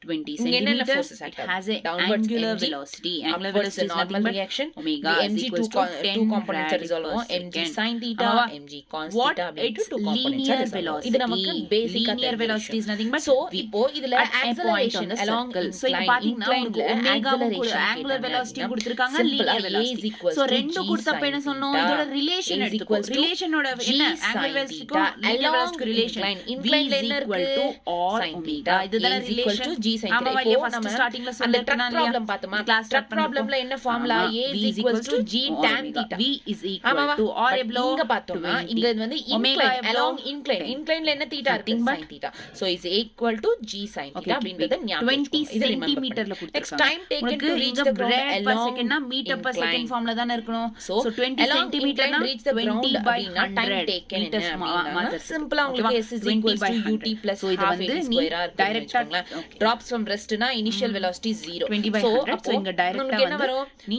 20 இங்க என்னென்ன centimeters forces it act has a downwards angular mg, velocity angular upwards velocity is normal nothing but reaction omega the is mg equals to 10 two components rad resolve per mg second. sin theta ஆமாவா? mg cos what theta அப்படின்ட்டு its two components linear resolve velocity இது நமக்கு பேசிக்கா linear velocity is nothing but so v இப்போ இதுல at a point on acceleration the along circle so இங்க பாத்தீங்கன்னா உங்களுக்கு omega angular velocity கொடுத்திருக்காங்க linear velocity so ரெண்டு கொடுத்தப்ப என்ன சொன்னோம் இதோட ரிலேஷன் எடுத்துக்கோ ரிலேஷனோட என்ன angular velocity க்கும் linear velocity ரிலேஷன் incline என்ன இருக்கு r omega இதுதான ரிலேஷன் g sin ஆமா theta இல்லையா இப்போ ஃபர்ஸ்ட் நம்ம ஸ்டார்டிங்ல அந்த சொல்லிட்டேனா ட்ரக் ப்ராப்ளம் பார்த்தோமா கிளாஸ் ட்ரக் ப்ராப்ளம்ல என்ன formula a is equals to g tan theta v is equal ஆமாவா to r But எவ்வளோ இங்க பார்த்தோம்னா இங்க இது வந்து Omega incline எவ்வளோ? along incline inclineல என்ன theta இருக்கு Nothing but sin theta so is equal to g sin theta அப்படிங்கறத ஞாபகம் 20 வச்சுக்கோங்க. இதை remember சென்டிமீட்டர்ல பண்ணுங்க. Next கொடுத்திருக்காங்க time taken உனக்கு to reach இங்க the ground rad per along second னா மீட்டர் per second incline. ஃபார்ம்ல தான இருக்கணும் So, so 20 along centimetre incline reach the ground 20 by அப்படின்னா time 100 taken என்ன meters அப்படின்னா சிம்பிளா உங்களுக்கு s is 20 equals by to 100 ut plus so இது half வந்து at நீ square ஆ இருக்குன்னு டைரக்டா வச்சுக்கோங்களேன். drops from rest னா initial velocity 0 20 by so 100 அப்போ so இங்க டைரக்டா நமக்கு என்ன வந்து வரும் நீ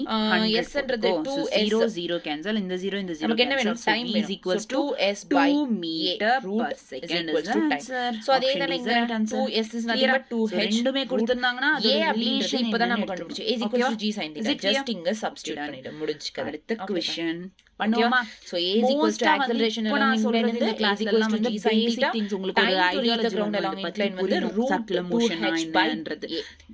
s ன்றது 2s 0 0 கேன்சல் இந்த 0 இந்த 0 நமக்கு என்ன cancel. வேணும் So time v is equals to 2s by 2 meter root per is second equals is to the time. answer. So அதே Option தான D is இங்க the right answer. 2s is nothing Clear-ஆ? but 2h So ரெண்டுமே கொடுத்திருந்தாங்கன்னா a அதோட அப்படின்றது relation இப்பதான் நம்ம கண்டுபிடிச்சோம் a is equals to g sin Is theta it clear? just இங்க substitute Done. பண்ணிடு முடிஞ்சு கதை அடுத்த Okay. question பண்ணுவோமா So a is equals to Most-ஆ வந்து acceleration இப்போ along நான் சொல்றது incline இந்த வந்து a கிளாஸ் is equals எல்லாம் to வந்து g sin basic theta things உங்களுக்கு ஒரு time to reach the ideology ground along வந்து incline வந்து root circular motion 2h by என்னன்றது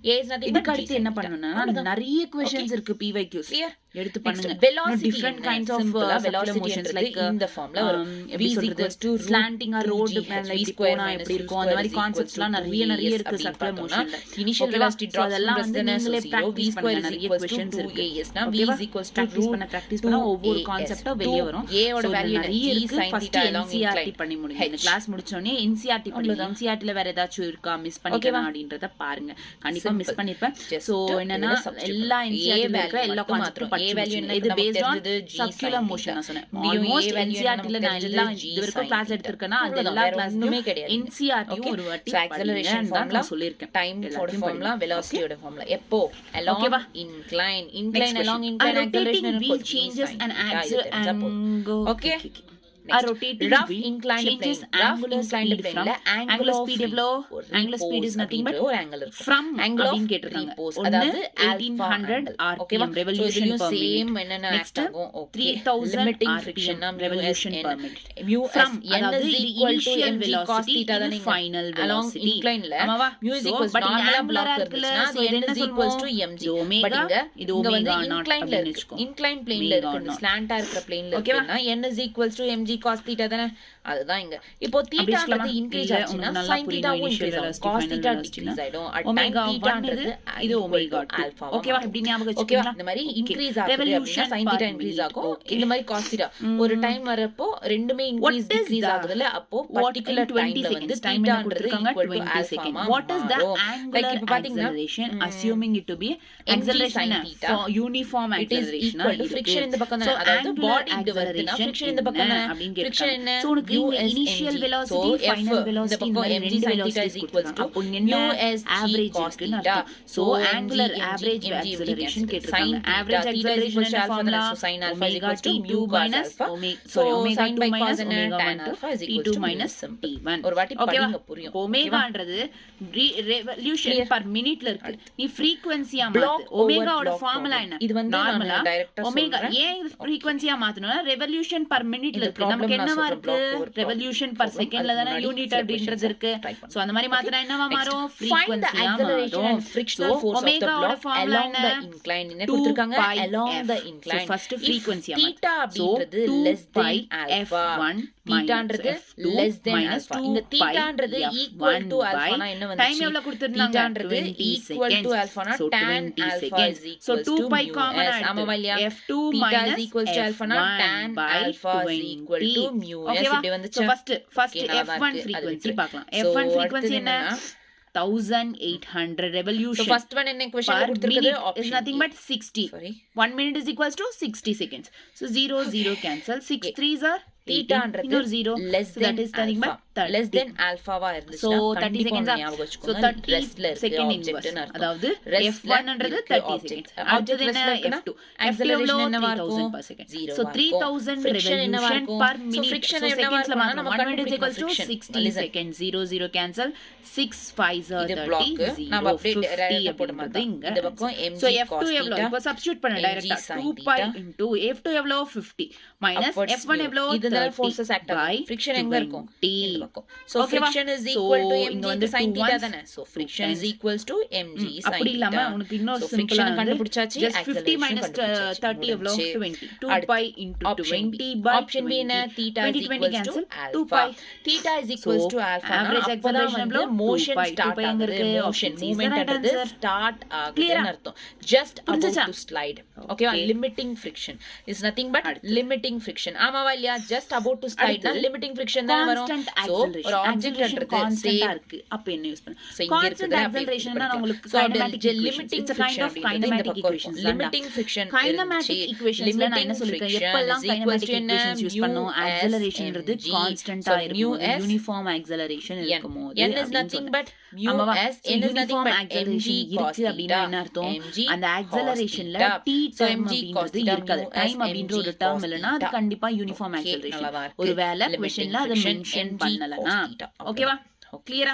a is nothing but இதுக்கு g அடுத்து sin என்ன theta. பண்ணனும்னா அவ்வளவுதான். நிறைய क्वेश्चंस இருக்கு PYQs Clear? எடுத்து Next, பண்ணுங்க velocity different kinds of simple circular velocity motions என்றது like இந்த ஃபார்ம்ல வரும் எப்படி v is சொல்றது equals to root slanting or road 2gh, மேல v இப்படி square போனா minus எப்படி u இருக்கும் அந்த square மாதிரி is equals கான்செப்ட்ஸ்லாம் to நிறைய 2as இருக்கு அப்படின்னு சர்க்குலர் பார்த்தோம்னா, மோஷன்ல initial Okay-வா? velocity So drops from அதெல்லாம் less வந்து than நீங்களே 0 v practice square பண்ணுங்க is நிறைய equals to questions இருக்கு 2as னா v Okay-வா? is equals to practice root பண்ணா ஒவ்வொரு 2as. கான்செப்ட்டா வெளிய வரும் a ஓட So வேல்யூ நிறைய g இருக்கு sin first theta along NCERT incline பண்ணி முடிங்க இந்த h. கிளாஸ் முடிச்ச உடனே NCERT பண்ணுங்க அவ்வளவுதான். NCERTல வேற ஏதாச்சும் இருக்கா மிஸ் Okay-வா? பண்ணிக்கலாம் அப்படின்றத பாருங்க கண்டிப்பா miss Simple. பண்ணிருப்பேன் Just so to என்னன்னா இதுல substitute எல்லா பண்ணணும். NCERT ல A இருக்கிற value எல்லா மட்டும் கான்செப்ட்டும் மாத்திரம். படிச்சு A value முடிச்சிடுங்க. என்ன இது நமக்கு based on தெரிஞ்சது g circular sin motion theta. நான் சொன்னேன் B யும் ஆல்மோஸ்ட் A value NCERT நமக்கு ல நான் தெரிஞ்சது எல்லாம் g இது வரைக்கும் sin கிளாஸ் theta. எடுத்திருக்கேன்னா அது அவ்வளவுதான். எல்லா வேற கிளாஸ்லயும் ஒண்ணுமே கிடையாது. NCERT-யும் Okay. ஒரு வாட்டி So acceleration படிங்கன்னு தான் formula, நான் சொல்லிருக்கேன் time for எல்லாத்தையும் formula, படிங்க. velocity ஓட formula. எப்போ along Okay-வா? incline Next incline along question. incline A rotating acceleration wheel equals g changes sin an theta. axle இது தெரிஞ்சா போதும். angle. Okay. A Next, rotating rough wheel inclined changes plane. Rough angular inclined speed plane from ல angular of speed எவ்வளோ ஒரு angular speed is repose nothing but அப்படின்ற ஒரு angle இருக்கும். from angle of அப்படின்னு கேட்டிருக்காங்க repose. ஒன்னு அதாவது 1800 alpha angle. rpm revolution So, per same minute என்னென்ன next act ஆகும்? Okay. 3000 Limiting rpm friction னா mu revolution s per n. minute mu from s n அதாவது is இது equal to initial mg cos velocity theta இது தானே final along velocity incline ல ஆமாவா mu is So, equals but இங்க normal angular block இருக்குல்ல இருந்துச்சுன்னா so அது இது n என்ன is equals to சொல்லுவோம் mg. இது But omega இங்க இது இங்க வந்து omega not incline ல அப்படின்னு இருக்கு. வச்சுக்கோ incline plane ல Omega இருக்கு. இந்த not. slant ஆ இருக்கிற plane ல Okay-வா? இருக்குன்னா n is equals to mg cos theta தானே அதுதான் இங்க இப்போ தீட்டான்றது இன்க்ரீஸ் ஆச்சுன்னா sin தீட்டாவும் இன்க்ரீஸ் ஆகும் cos தீட்டா டிக்ரீஸ் ஆயிடும் at time தீட்டான்றது இது ஒமேகா ஆல்பா ஓகேவா இப்படி ஞாபகம் ஓகேவா வச்சுக்கலாம் இந்த மாதிரி இன்க்ரீஸ் ஆகுது அப்படினா sin தீட்டா இன்க்ரீஸ் ஆகும் இந்த மாதிரி cos தீட்டா ஒரு டைம் வரப்போ ரெண்டுமே இன்க்ரீஸ் டிக்ரீஸ் ஆகுதுல அப்போ பர்టిక్యులர் டைம்ல வந்து தீட்டான்றது equal to alpha what is the angular acceleration assuming it to be acceleration for uniform acceleration friction இந்த பக்கம் தான் அதாவது பாடி இங்க வருதுனா friction இந்த பக்கம் தான் friction என்ன சோ உனக்கு initial velocity final velocity இந்த ரெண்டு velocities கொடுத்தாங்க அப்போ என்ன average இருக்குன்னு அர்த்தம் சோ angular average acceleration கேட்டிருக்காங்க average acceleration formula sin alpha is equal to t2 minus omega 2 minus omega 1 t2 minus t1 ஒரு வாட்டி படிங்க புரியும் ஒமேகான்றது ரெவல்யூஷன் per minute ல இருக்கு நீ frequency-யா மாத்து ஒமேகாவோட ஃபார்முலா என்ன இது வந்து நார்மலா டைரக்டா ஒமேகா ஏன் இது frequency-யா மாத்தணும்னா ரெவல்யூஷன் per minute ல இருக்கு நமக்கு என்னவா இருக்கு ரெவல்யூஷன் per second-ல தான யூனிட் அப்படின்றது இருக்கு சோ அந்த மாதிரி மாத்தினா என்னவா மாறும் frequency-யா மாறும் frictional force of the block along the incline என்ன கொடுத்திருக்காங்க along the incline first frequency theta அப்படின்றது less than alpha thetaன்றது less than alpha இங்க thetaன்றது equal to alpha னா என்ன வந்துச்சு டைம் எவ்வளவு கொடுத்திருந்தாங்க thetaன்றது equal to alpha னா tan alpha is so equal 2 pi to common ஆமாவா இல்லையா f2 theta minus is equal to alpha னா tan alpha is equal to mu s இப்படி வந்துச்சு first f1 frequency பார்க்கலாம் f1 frequency என்ன 1800 revolution. So first one என்ன equation கொடுத்திருக்குது is nothing but 60. Sorry. 1 minute is equals to 60 seconds. So 0 0 cancel. 6 3s are thetaன்றது less than alpha. Less than alpha வா இருந்துச்சுனா so 30 seconds so 30 second inverse அதாவது f1ன்றது 30 seconds அடுத்து என்ன f2 acceleration என்னவா இருக்கும் 3000 per second so 3000 revolution per minute so seconds ல மாத்தணும் 1 minute is equals to 60 seconds 0 0 cancel 6 5s are 30 நாம அப்படியே டைரக்டா போட மாட்டோம் இந்த பக்கம் mg so f2 எவ்வளவு இப்போ சப்ஸ்டிட்யூட் பண்ண டைரக்டா 2 pi into f2 எவ்வளவு 50 minus f1 எவ்வளவு இதனால forces act ஆகும் friction எங்க இருக்கும் இந்த பக்கம் so friction is equal to mg sin theta தானே so friction is equals to mg sin theta அப்படி இல்லாம உங்களுக்கு இன்னொரு friction கண்டுபிடிச்சாச்சு just 50 minus 30 எவ்வளவு 20 2 pi into 20 by option b என்ன theta is equals to 2 pi theta is equals to alpha average acceleration எவ்வளவு motion start ஆகுது motion movement ன்றது start ஆகுதுன்னு அர்த்தம் just about to slide ஓகேவா limiting friction is nothing but limiting friction ஆமாவா இல்லையா just about to slide னா limiting friction தான் வரும் so ஒரு ஆப்ஜெக்ட் ன்றது கான்ஸ்டன்ட்டா இருக்கு அப்ப என்ன யூஸ் பண்ணலாம் கான்ஸ்டன்ட் acceleration னா உங்களுக்கு kinematic limiting kind of kinematic equations limiting friction kinematic equations ல நான் என்ன சொல்லிருக்கேன் எப்பல்லாம் kinematic equations யூஸ் பண்ணோம் acceleration ன்றது கான்ஸ்டன்ட்டா இருக்கும் uniform acceleration இருக்கும்போது n is nothing but mu s n is nothing but mg இருக்கு அப்படினா என்ன அர்த்தம் அந்த accelerationல t term அப்படின்றது இருக்காது டைம் அப்படின்ற ஒரு டேர்ம் இல்லனா அது கண்டிப்பா யூனிஃபார்ம் acceleration ஒருவேளை क्वेश्चनல அத மென்ஷன் பண்ணலனா ஓகேவா கிளியரா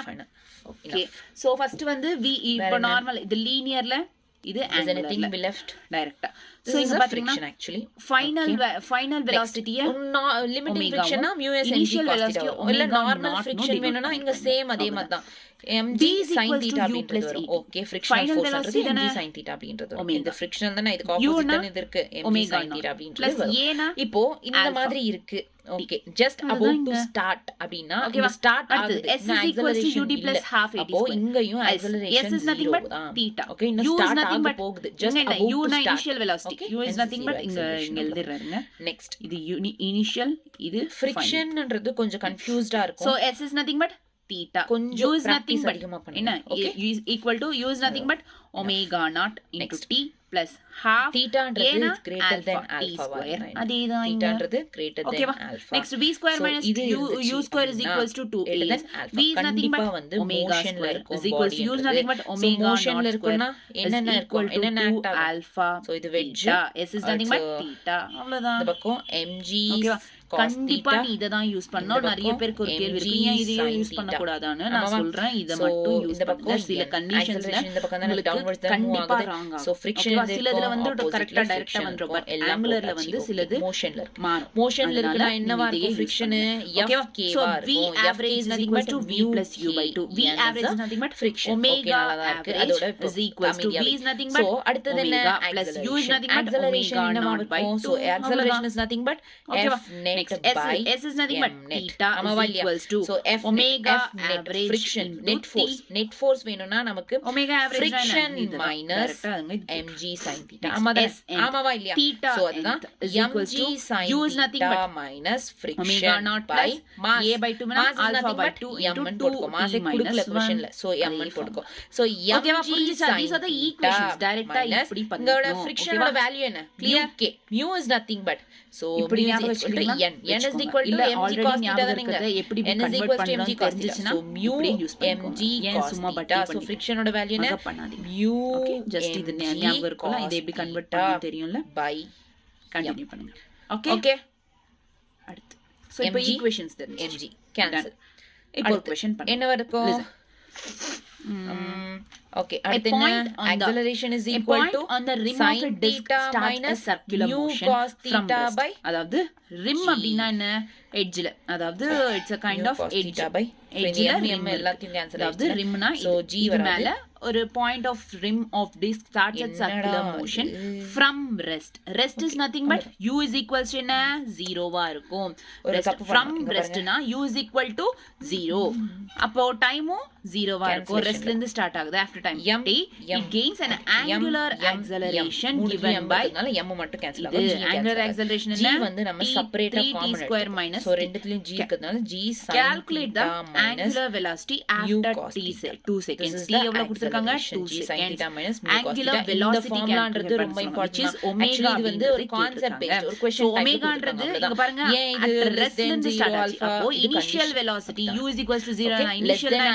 ஓகே சோ ஃபர்ஸ்ட் வந்து v இப்போ நார்மல் இது லீனியர்ல இது angular be left டைரக்ட்டா சோ இங்க பாத்தீங்கன்னா actually final velocity limiting friction னா mu s initial velocity இல்ல நார்மல் friction வேணும்னா இங்க சேம் அதே மாதிரி தான் mg sin theta அப்படின்றது ஓகே frictional force ன்றது mg sin theta அப்படின்றது இந்த friction தான இதுக்கு ஆப்போசிட் தான இது இருக்கு mg sin theta அப்படின்றது இப்போ இந்த மாதிரி இருக்கு okay just about to start அப்படினா இந்த ஸ்டார்ட் ஆகுது s is equals to ut plus half at அப்போ இங்கயும் acceleration s is nothing but theta okay இந்த ஸ்டார்ட் ஆக போகுது just about u to na start initial velocity u is nothing but இங்க எழுதிறேங்க next இது initial இது friction ன்றது கொஞ்சம் கன்ஃபியூஸ்டா இருக்கும் so s is nothing but theta கொஞ்சம் u is nothing but என்ன equal to u is nothing but omega naught into t plus half theta ன்றது is greater than alpha square அதேதான் theta ன்றது greater than alpha next v square minus u square is equals to 2a v is nothing but வந்து omega square is equals to u is nothing but omega motionல இருக்குனா என்னென்ன இருக்கும் என்னென்ன act ஆகும் alpha so இது wedge s is nothing but theta அவ்வளவுதான் இந்த பக்கம் mg கண்டிப்பா நீ இத தான் யூஸ் பண்ணனும் நிறைய பேருக்கு ஒரு கேள்வி இருக்கு ஏன் இதையே யூஸ் பண்ண கூடாதான்னு நான் சொல்றேன் இத மட்டும் யூஸ் பண்ணுங்க சில கண்டிஷன்ஸ்ல இந்த பக்கம் தான் டவுன்வர்ட்ஸ் தான் கண்டிப்பா ராங் ஆகும் சோ ஃபிரிக்ஷன் சிலதுல வந்து கரெக்ட்டா டைரக்ட்டா வந்துரும் பட் ஆங்குலர்ல வந்து சிலது மோஷன்ல இருக்கு மாறும் மோஷன்ல இருக்குனா என்னவா இருக்கும் ஃபிரிக்ஷன் fk வா இருக்கும் v average is nothing but v plus u by 2 v average is nothing but friction omega average அதோட is equals to v is nothing but so அடுத்து என்ன plus u is nothing but omega naught by 2 so acceleration is nothing but f net Next, by S is nothing but m net. theta ஆமாவா is இல்லையா? equals to So F omega net average friction into net force. T. Net force வேணும்னா நமக்கு omega average friction இதுதான். minus Correct ஆ அங்க இது mg sin theta. Next, ஆமாதானே? S nth. ஆமாவா இல்லையா? Theta So அதுதான் nth is equals mg to sin U is nothing theta but minus omega friction naught by plus mass. A by 2 Mass is alpha nothing by but 2 m into ன்னு 2 போட்டுக்கோ. mass T minus கொடுக்கல 1. questionல. So m ன்னு போட்டுக்கோ. So ஓகேவா mg புரிஞ்சுச்சா? sin These are the theta equations. Direct ah minus இப்படி இங்கோட பண்ணணும். frictionோட ஓகேவா? வேல்யூ என்ன? clear? k. mu is nothing but. So இப்படி mu is ஞாபகம் equal to வச்சுக்கிறீங்களா? n. n is வச்சுக்கோங்க. equal to இல்ல mg already cos theta ஞாபகம் தானேங்க. இருக்கிறத எப்படி n is convert equal to mg பண்றோம்னு cos theta. தெரிஞ்சிச்சுன்னா So mu இப்படியே யூஸ் பண்ணிக்கோங்க. mg ஏன் cos சும்மா theta. பட்டி So பண்ணிட்டு frictionோட வேல்யூ என்ன? மகப் பண்ணாதீங்க. mu ஓகே ஜஸ்ட் இது mg ஞாபகம் இருக்கும்ல cos இதை எப்படி கன்வெர்ட் theta பண்ணனும் தெரியும்ல by கண்டினியூ பண்ணுங்க ஓகே okay அடுத்து சோ இப்போ mg ஈக்குவேஷன்ஸ் தெரிஞ்சு mg cancel. இப்போ ஒரு அடுத்து क्वेश्चन பண்ணுங்க என்ன இருக்கும்? Okay, அடுத்து என்ன? point on the- acceleration is A equal point to on the rim sin of a disc theta starts a minus circular mu motion cos from theta rest. by அதாவது rim G. அப்படினா என்ன எட்ஜ்ல அதாவது it's a kind mu of cos edge theta by எட்ஜ்ல m rim எல்லாத்தையும் cancel அதாவது ஆயிடுச்சு. rimனா So இது G இது வராது. மேல ஒரு point of rim of disc starts at circular என்னடா motion இது? from rest rest is nothing but u is equals to என்ன 0 வா இருக்கும் ஒரு rest தப்பு from பண்ணோம். இங்க rest னா u is equal to 0 அப்போ டைமும் 0 வா இருக்கும் Cancellation. ரெஸ்ட்ல இருந்து ஸ்டார்ட் ஆகுது after time M, t M, it gains an angular acceleration given by அதனால m மட்டும் cancel இது ஆகும். G angular cancel acceleration ஆகும். G என்ன வந்து நம்ம T, செப்பரேட்டா 3t common square minus so t. ரெண்டுத்துலயும் G இருக்கிறதுனால G sin calculate the theta minus angular velocity mu after cos t theta. 2 This seconds is t the எவ்வளவு கொடுத்திருக்காங்க acceleration. 2 G sin seconds theta minus mu cos angular theta. இந்த velocity ஃபார்முலான்றது calculate ரொம்ப பண்ணுவாங்க which is important. omega இது வந்து ஒரு concept paste ஒரு so question omega ன்றது இங்க பாருங்க ஏன் at இது rest ல இருந்து ஸ்டார்ட் ஆச்சு அப்போ initial velocity u is equals to 0 னா initial னா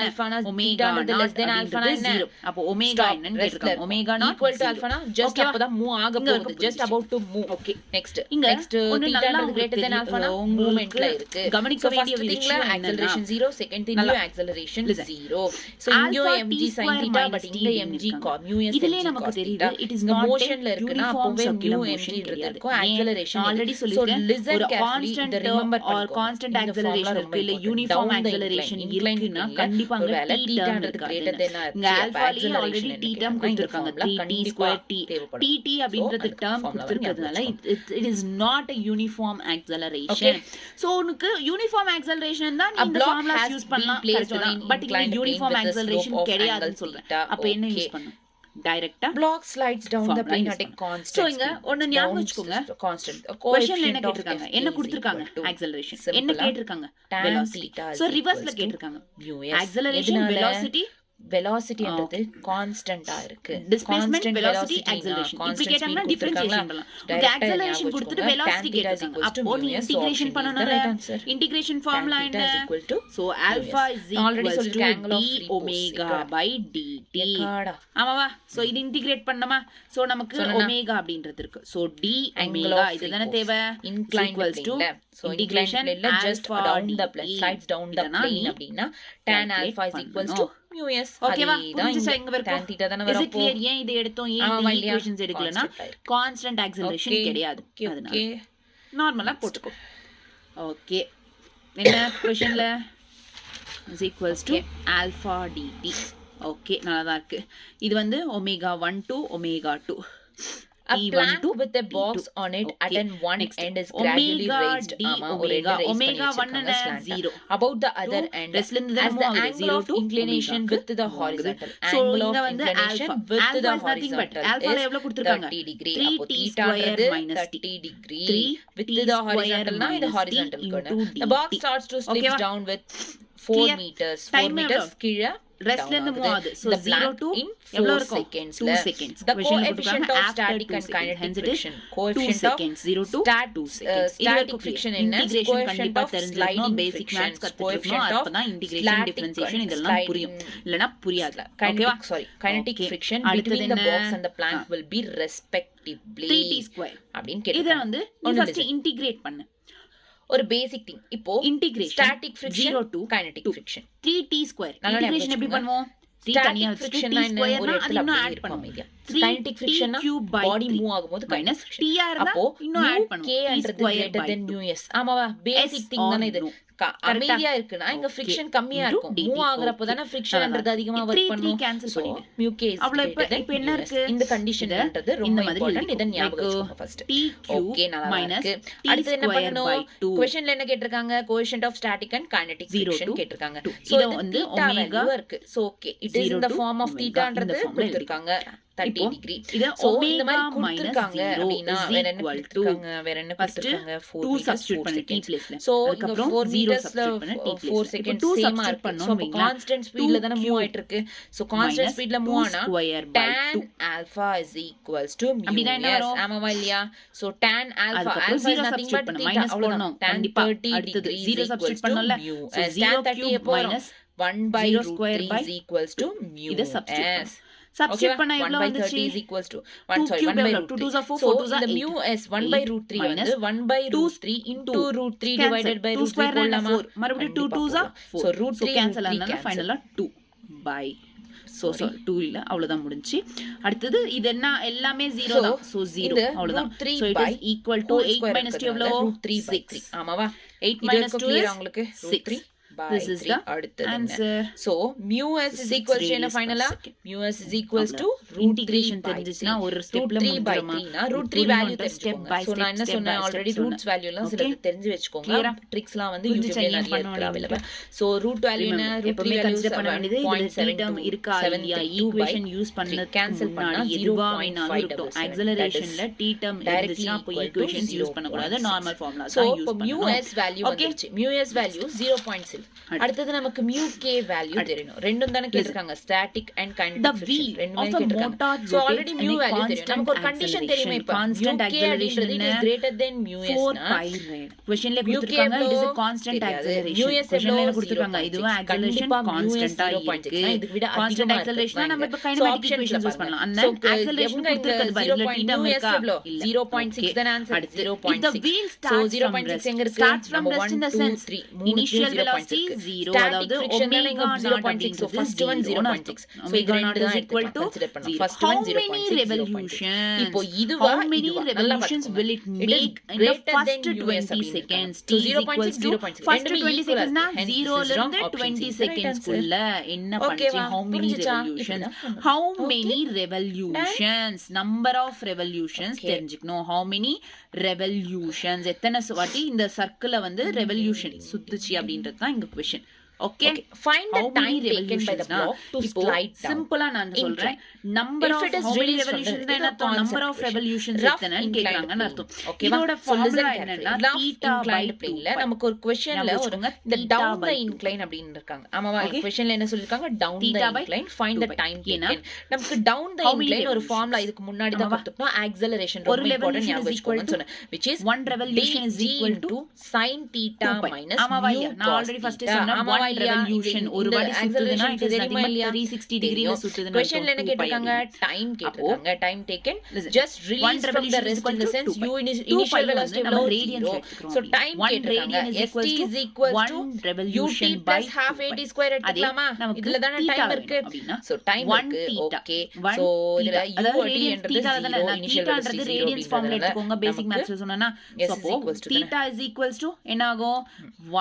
omega ன்றது less than alpha னா என்ன? 0 அப்போ omega என்னன்னு கேட்டிருக்காங்க omega not equal to alpha னா just Okay வா? அப்பதான் மூவ் ஆக இங்க போகுது வரைக்கும் just about to move. Okay. next இங்க next ஒண்ணு theta நல்லா ன்றது greater than alpha னா உங்களுக்கு மூவ்மென்ட்ல இருக்கு. கவனிக்க So வேண்டிய first thingல விஷயம் என்னன்னா acceleration 0, second thing நல்லா acceleration listen. 0. So இங்க alpha mg t sin square theta minus but t இங்க ன்னு mg இருக்காங்க. mu s இதுலயே mg நமக்கு cos தெரியுது theta. it is இங்க not motionல a இருக்குன்னா uniform அப்பவே circular mu motion mg கிடையாது இருக்கும் ஏன்? acceleration நான் already so சொல்லிருக்கேன் listen ஒரு carefully constant இத remember or பண்ணிக்கோங்க. constant இந்த acceleration formula இருக்கு இல்ல ரொம்ப important. uniform Down the acceleration incline இருக்குன்னா plane ல கண்டிப்பா அங்க ஒருவேளை t theta term ன்றது இருக்காது greater than ஆச்சு. இங்க அப்ப alpha லயே acceleration already t என்ன term கேக்குறாங்கன்னா இந்த கொடுத்திருக்காங்க formula 3t கண்டிப்பா square t தேவைப்படும். tt அப்படின்றது அந்த term formula கொடுத்திருக்கிறதுனால ஞாபகம் it is not a uniform acceleration Okay. so உனக்கு uniform acceleration தான் நீ A இந்த block formulas has use been பண்ணலாம் placed கரெக்ட் on தான் an பட் இங்க inclined uniform plane with the acceleration slope of கிடையாதுன்னு angle சொல்றேன் theta. அப்ப என்ன Okay. யூஸ் பண்ணனும் டைரக்ட்டா block slides down the Formula plane use at a பண்ணணும். constant So இங்க speed. ஒண்ணு ஞாபகம் Down வச்சுக்கோங்க. constant. A क्वेश्चनல என்ன coefficient of கேட்டிருக்காங்க Fk என்ன is கொடுத்திருக்காங்க equal to acceleration simple என்ன ஆ கேட்டிருக்காங்க tan velocity theta is so equals reverseல to கேட்டிருக்காங்க mu s. acceleration எதனால? velocity velocityன்றது கான்ஸ்டன்ட்டா இருக்கு. displacement Constant velocity velocity acceleration னா இப்படி constant கேட்டாங்கன்னா speed differentiation பண்ணலாம் direct ஆ acceleration ஞாபகம் கொடுத்துட்டு வச்சுக்கோங்க. velocity Tan theta is கேட்டிருக்காங்க equals to அப்போ நீ mu s. So integration option is the பண்ணனும்ல right answer. integration Tan formula theta என்ன is equal to so alpha is நான் already equals to சொல்லிருக்கேன், angle of d free force. omega by dt எக்காடா. ஆமாவா so இது integrate பண்ணமா so நமக்கு சொன்னனா? Omega அப்படின்றது இருக்கு so d Angle omega of இதுதானே free தேவை inclined equals to plane ல. So inclined integration plane ல just alpha down the dt. plane slides down the இதனா plane நீ அப்படின்னா tan calculate alpha is equals to பண்ணணும். mu s. ஓகேவா அதேதான் புரிஞ்சுச்சா இங்க இங்க வரைக்கும் tan theta தான is it வரப்போ. clear ஏன் இதை எடுத்தோம் ஏன் ஆமா இந்த இல்லையா? ஈக்குவேஷன்ஸ் எடுக்கலனா Constant ஆ இருக்கு. Constant acceleration Okay. கிடையாது Okay, அதனால okay. நார்மலா போட்டுக்கோ ஓகே என்ன क्वेश्चनல is equals to alpha dt okay நல்லா தான் இருக்கு இது வந்து omega 1 to omega 2 A T1 plank to with a box T2. on it at Okay. an one Next. end is gradually Omega raised. d ஆமா, ஒரு omega. end raise பண்ணி Omega 1 வச்சிருக்காங்க என்ன? slant. 0. About the other To end, rest ல இருந்து as தானே the move ஆகுது. angle 0 of to inclination omega with the க்கு horizontal. So, Angle இங்க of வந்து inclination alpha. with Alpha the is nothing but horizontal alpha ல is எவ்வளவு கொடுத்திருக்காங்க 30 degree. 3t அப்போ theta square ன்றது minus t 30 degree. 3 With t the square horizontal னா இது minus t horizontal into corner. The dt. box starts to slip Okay வா? down with 4 Clear? meters. 4 Time meters எவ்வளவு? கீழே ரெஸ்ட்ல down இருந்து move ஆகுது. ஆகுது so The 0 blank to in எவ்வளவு 4 இருக்கும் seconds 2 ல. seconds The Question ல coefficient கொடுத்திருக்காங்க of after static 2 and seconds kinetic hence it is friction. 2 Coefficient of seconds 0 to stat- 2 seconds இது static வரைக்கும் friction clear. என்ன? integration Coefficient கண்டிப்பா of தெரிஞ்சிருக்கணும் sliding basic frictions. maths கத்துக்கணும் Coefficient of அப்பதான் integration static differentiation and இதெல்லாம் sliding- புரியும் இல்லனா புரியாது kinetic, ஓகேவா sorry, kinetic Okay. friction அடுத்தது between the என்ன? box and the plank will be respectively 3t square அப்படின்னு இத கேட்டிருக்காங்க. வந்து நீ ஒண்ணும் ஃபர்ஸ்ட் இல்லை. இன்டிகிரேட் பண்ணு ஒரு basic thing. இப்போ integration static friction 0 to kinetic 2. friction. 3t square நல்லா integration எப்படி ஞாபகம் பண்ணுவோம் 3 தனியா Static வச்சுட்டு friction t னா என்ன? square ஒரு னா அது இடத்துல இன்னும் அப்படியே ஆட் இருக்கும் பண்ணுவோம் அமைதியா. kinetic friction பாடி மூவ் ஆகும்போது மைனஸ் kinetic friction. t இருந்தா அப்போ இன்னும் ஆட் mu k பண்ணுவோம் ன்றது greater than mu s. ஆமாவா பேசிக் திங் தானே இது. அமைதியா இருக்குன்னா இங்க ஃபிரிக்ஷன் கம்மியா இருக்கும். மூவ் ஆகுறப்ப தானே ஃபிரிக்ஷன்ன்றது அதிகமா வர்க் பண்ணும். கேன்சல் பண்ணிடு. mu k is அவ்வளவு greater than இப்ப என்ன mu s. இருக்கு? இந்த கண்டிஷன்ன்றது ரொம்ப இம்பார்ட்டன்ட். இத ஞாபகம் வச்சுக்கோங்க ஃபர்ஸ்ட். ஓகே நல்லா இருக்கு. அடுத்து என்ன பண்ணனும்? क्वेश्चनல என்ன கேட்டிருக்காங்க? Coefficient of static and kinetic friction கேட்டிருக்காங்க. சோ இது வந்து ஒமேகா இருக்கு. So okay it is in the form of தீட்டான்றது கொடுத்திருக்காங்க. 30 டிகிரி. இது இந்த மாதிரி கொடுத்திருக்காங்க அப்படினா வேற என்ன கொடுத்திருக்காங்க? வேற என்ன கொடுத்திருக்காங்க? 4 சப்ஸ்டிட்யூட் பண்ணி t பிளேஸ்ல. சோ இங்க 4 மீட்டர்ஸ்ல 4 செகண்ட் சேமா இருக்கு. சோ கான்ஸ்டன்ட் ஸ்பீட்ல தான மூவ் ஆயிட்டு இருக்கு. சோ கான்ஸ்டன்ட் ஸ்பீட்ல மூவ் ஆனா tan alpha is equals to mu. அப்படினா என்ன வரும்? ஆமாவா இல்லையா? So tan alpha is nothing but theta. Minus போடணும். tan 30 அடுத்து degree 0 சப்ஸ்டிட்யூட் பண்ணனும்ல. so 0 30 எப்போ வரும்? 1 by 0 square is equals to mu. இத சப்ஸ்டிட்யூட் சப்ஸ்டிட்யூட் பண்ணா எவ்வளவு வந்துச்சு? 1 by 30 is equals to 1 sorry 1 by root 3. 2 2 are 4 4 2 are 8. So the mu is 1 by root 3 வந்து 1 by root 3 into root 3 divided by root 3 போடலாமா? மறுபடியும் 2 2s are 4. So root 3 cancel ஆனனால ஃபைனலா 2 by so 2 இல்ல அவ்வளவுதான் முடிஞ்சு. அடுத்து இது என்ன எல்லாமே 0 தான். so 0 அவ்வளவுதான். so it is equal to 8 minus 2 எவ்வளவு? root 3 by 3. ஆமாவா? 8 minus 2 is உங்களுக்கு 6. This is the answer. So mu s is equals to என்ன ஃபைனலா? mu s is equals to root 3 தெரிஞ்சிச்சுனா ஒரு ஸ்டெப்ல முடிஞ்சிருமா? root 3 வேல்யூ தெரிஞ்சுக்கோங்க. சோ நான் என்ன சொன்னேன் ஆல்ரெடி ரூட்ஸ் வேல்யூ எல்லாம் சில தெரிஞ்சு வெச்சுக்கோங்க. ட்ரிக்ஸ்லாம் வந்து யூடியூப்ல நிறைய இருக்கு அவைலபிள். சோ ரூட் வேல்யூ என்ன? root 3 வேல்யூ கன்சிடர் பண்ண வேண்டியது இதுல டேர்ம் இருக்கா இல்லையா? ஈக்குவேஷன் யூஸ் பண்ணது கேன்சல் பண்ணா எதுவா வேணாலும் இருக்கட்டும். ஆக்ஸலரேஷன்ல t டேர்ம் இருந்துச்சுனா அப்ப ஈக்குவேஷன்ஸ் யூஸ் பண்ண கூடாது. நார்மல் ஃபார்முலாஸ் தான் யூஸ் பண்ணனும். mu s வேல்யூ வந்துச்சு. mu s value 0.6. அடுத்து நமக்கு mu k வேல்யூ தெரியணும். ரெண்டும் தான கேட்டிருக்காங்க. ஸ்டாட்டிக் அண்ட் கைனெடிக் ஃபிரிக்ஷன் ரெண்டுமே கேட்டிருக்காங்க. சோ ஆல்ரெடி mu வேல்யூ தெரியும். நமக்கு ஒரு கண்டிஷன் தெரியுமே இப்ப. Constant acceleration is greater then mu s 4 pi rad. क्वेश्चनல கொடுத்திருக்காங்க it is a constant acceleration. क्वेश्चनல கொடுத்திருக்காங்க இதுவும் acceleration கான்ஸ்டன்ட்டா இருக்கு. இதுக்கு விட கான்ஸ்டன்ட் acceleration நம்ம இப்ப கைனெடிக் ஈக்குவேஷன்ஸ் யூஸ் பண்ணலாம். அந்த acceleration கொடுத்திருக்கிறது பதிலா theta இருக்கா? 0.6 தான் answer. 0.6. the wheel so starts 0.6 எங்க இருக்கு? starts from rest in the 1 sense 2 3 initial velocity 0 அதாவது omega 0.6 so first one 0.6 so இது ரெண்டு தான் equal to first one 0.6 how many revolutions இப்போ இதுவா how many revolutions will it make in the first 20 seconds t is equals to first 20 seconds na 0 ல இருந்து 20 seconds குள்ள என்ன பண்ணுச்சு? how many revolutions number of revolutions தெரிஞ்சுக்கணும். how many revolutions எத்தனை வாட்டி இந்த சர்க்கிள வந்து ரெவல்யூஷன் சுத்துச்சு அப்படின்றது தான் இங்க question. Okay. Find the time taken by the block to slide down. சிம்பிளா நான் சொல்றேன். number of how many revolutions என்ன அர்த்தம்? number of revolutions எத்தனைன்னு கேக்குறாங்கன்னு அர்த்தம். இதோட ஃபார்முலா என்னன்னா theta by 2 ல நமக்கு ஒரு क्वेश्चनல ஒரு இந்த down the incline அப்படினு இருக்காங்க. ஆமாவா? क्वेश्चनல என்ன சொல்லிருக்காங்க? down the incline find the time taken. நமக்கு down the incline ஒரு ஃபார்முலா இதுக்கு முன்னாடி தான் கொடுத்துட்டோம். acceleration ரொம்ப இம்பார்ட்டன்ட் ஞாபகம் வச்சுக்கோங்கன்னு சொன்னேன். which is one revolution is equal to sin theta minus ஆமாவா? நான் ஆல்ரெடி ஃபர்ஸ்ட் சொன்னேன். one revolution ஒரு வாட்டி சுத்துதுனா it is nothing but 360 degree ல சுத்துதுனா क्वेश्चनல என்ன கேட்டிருக்காங்க? டைம் கேட்டிருக்காங்க. Time taken just release from the rest in the sense u initial velocity நம்ம radians எடுத்துக்கிறோம். so time கேட்டிருக்காங்க. st is equal to ut plus half at square எடுத்துக்கலாமா? இதுல தான டைம் இருக்கு. so time இருக்கு. okay so இதுல u என்றது 0 initial velocity radians ஃபார்முலா எடுத்துக்கோங்க. பேசிக் மேத்ஸ்ல சொன்னேனா so theta is equals to என்ன ஆகும்?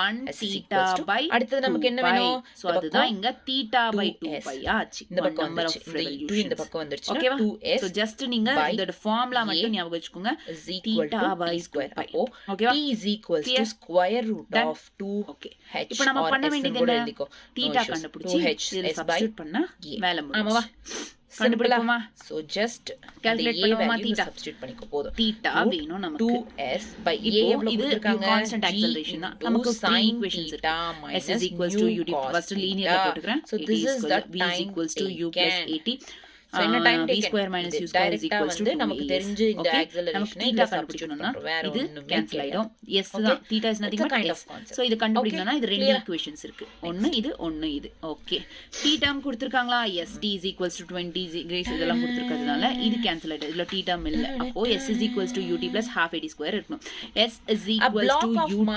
1 theta by அடுத்து நமக்கு என்ன வேணும்? சோ அதுதான் இங்க theta by 2 pi ஆச்சு. இந்த பக்கம் வந்துருச்சு. இந்த பக்கம் வந்துருச்சு. 2s சோ ஜஸ்ட் நீங்க இதோட ஃபார்முலா மட்டும் ஞாபகம் வச்சுக்கோங்க. theta by square அப்போ t is equals to square root of 2 okay இப்போ நம்ம பண்ண வேண்டியது என்ன? theta கண்டுபிடிச்சு இதுல சப்ஸ்டிட்யூட் பண்ணா மேல முடியும். ஆமாவா? கண்டுபிடிப்போமா? சோ ஜஸ்ட் கால்குலேட் பண்ணுவோமா? theta சப்ஸ்டிட்யூட் பண்ணிக்கோ போதும். theta வேணும் நமக்கு 2s by a எவ்வளவு இது கொடுத்திருக்காங்க? கான்ஸ்டன்ட் ஆக்ஸலரேஷன் தான். நமக்கு sin equations இருக்கு. s is equals to ut first linear போட்டுக்கறேன். so this is the v is equals to u plus at so என்ன time v square minus u square is equals to 2 நமக்கு தெரிஞ்சு இந்த acceleration theta கண்டுபிடிக்கணும்னா இது cancel ஆயிடும். s தான் theta is nothing but s. so இது கண்டுபிடிக்கணும்னா இது ரெண்டு ஈக்குவேஷன்ஸ் இருக்கு. ஒன்னு இது okay. t term கொடுத்திருக்காங்களா? s t is equals to 20 degrees இதெல்லாம் கொடுத்திருக்கிறதுனால இது கேன்சல் ஆயிடும். இதுல t term இல்ல. அப்போ s is equals to ut plus half at square இருக்கணும். s is equals to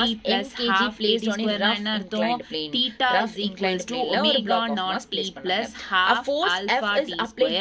ut plus half at square என்ன அர்த்தம்? theta is equals to omega naught t plus half alpha t square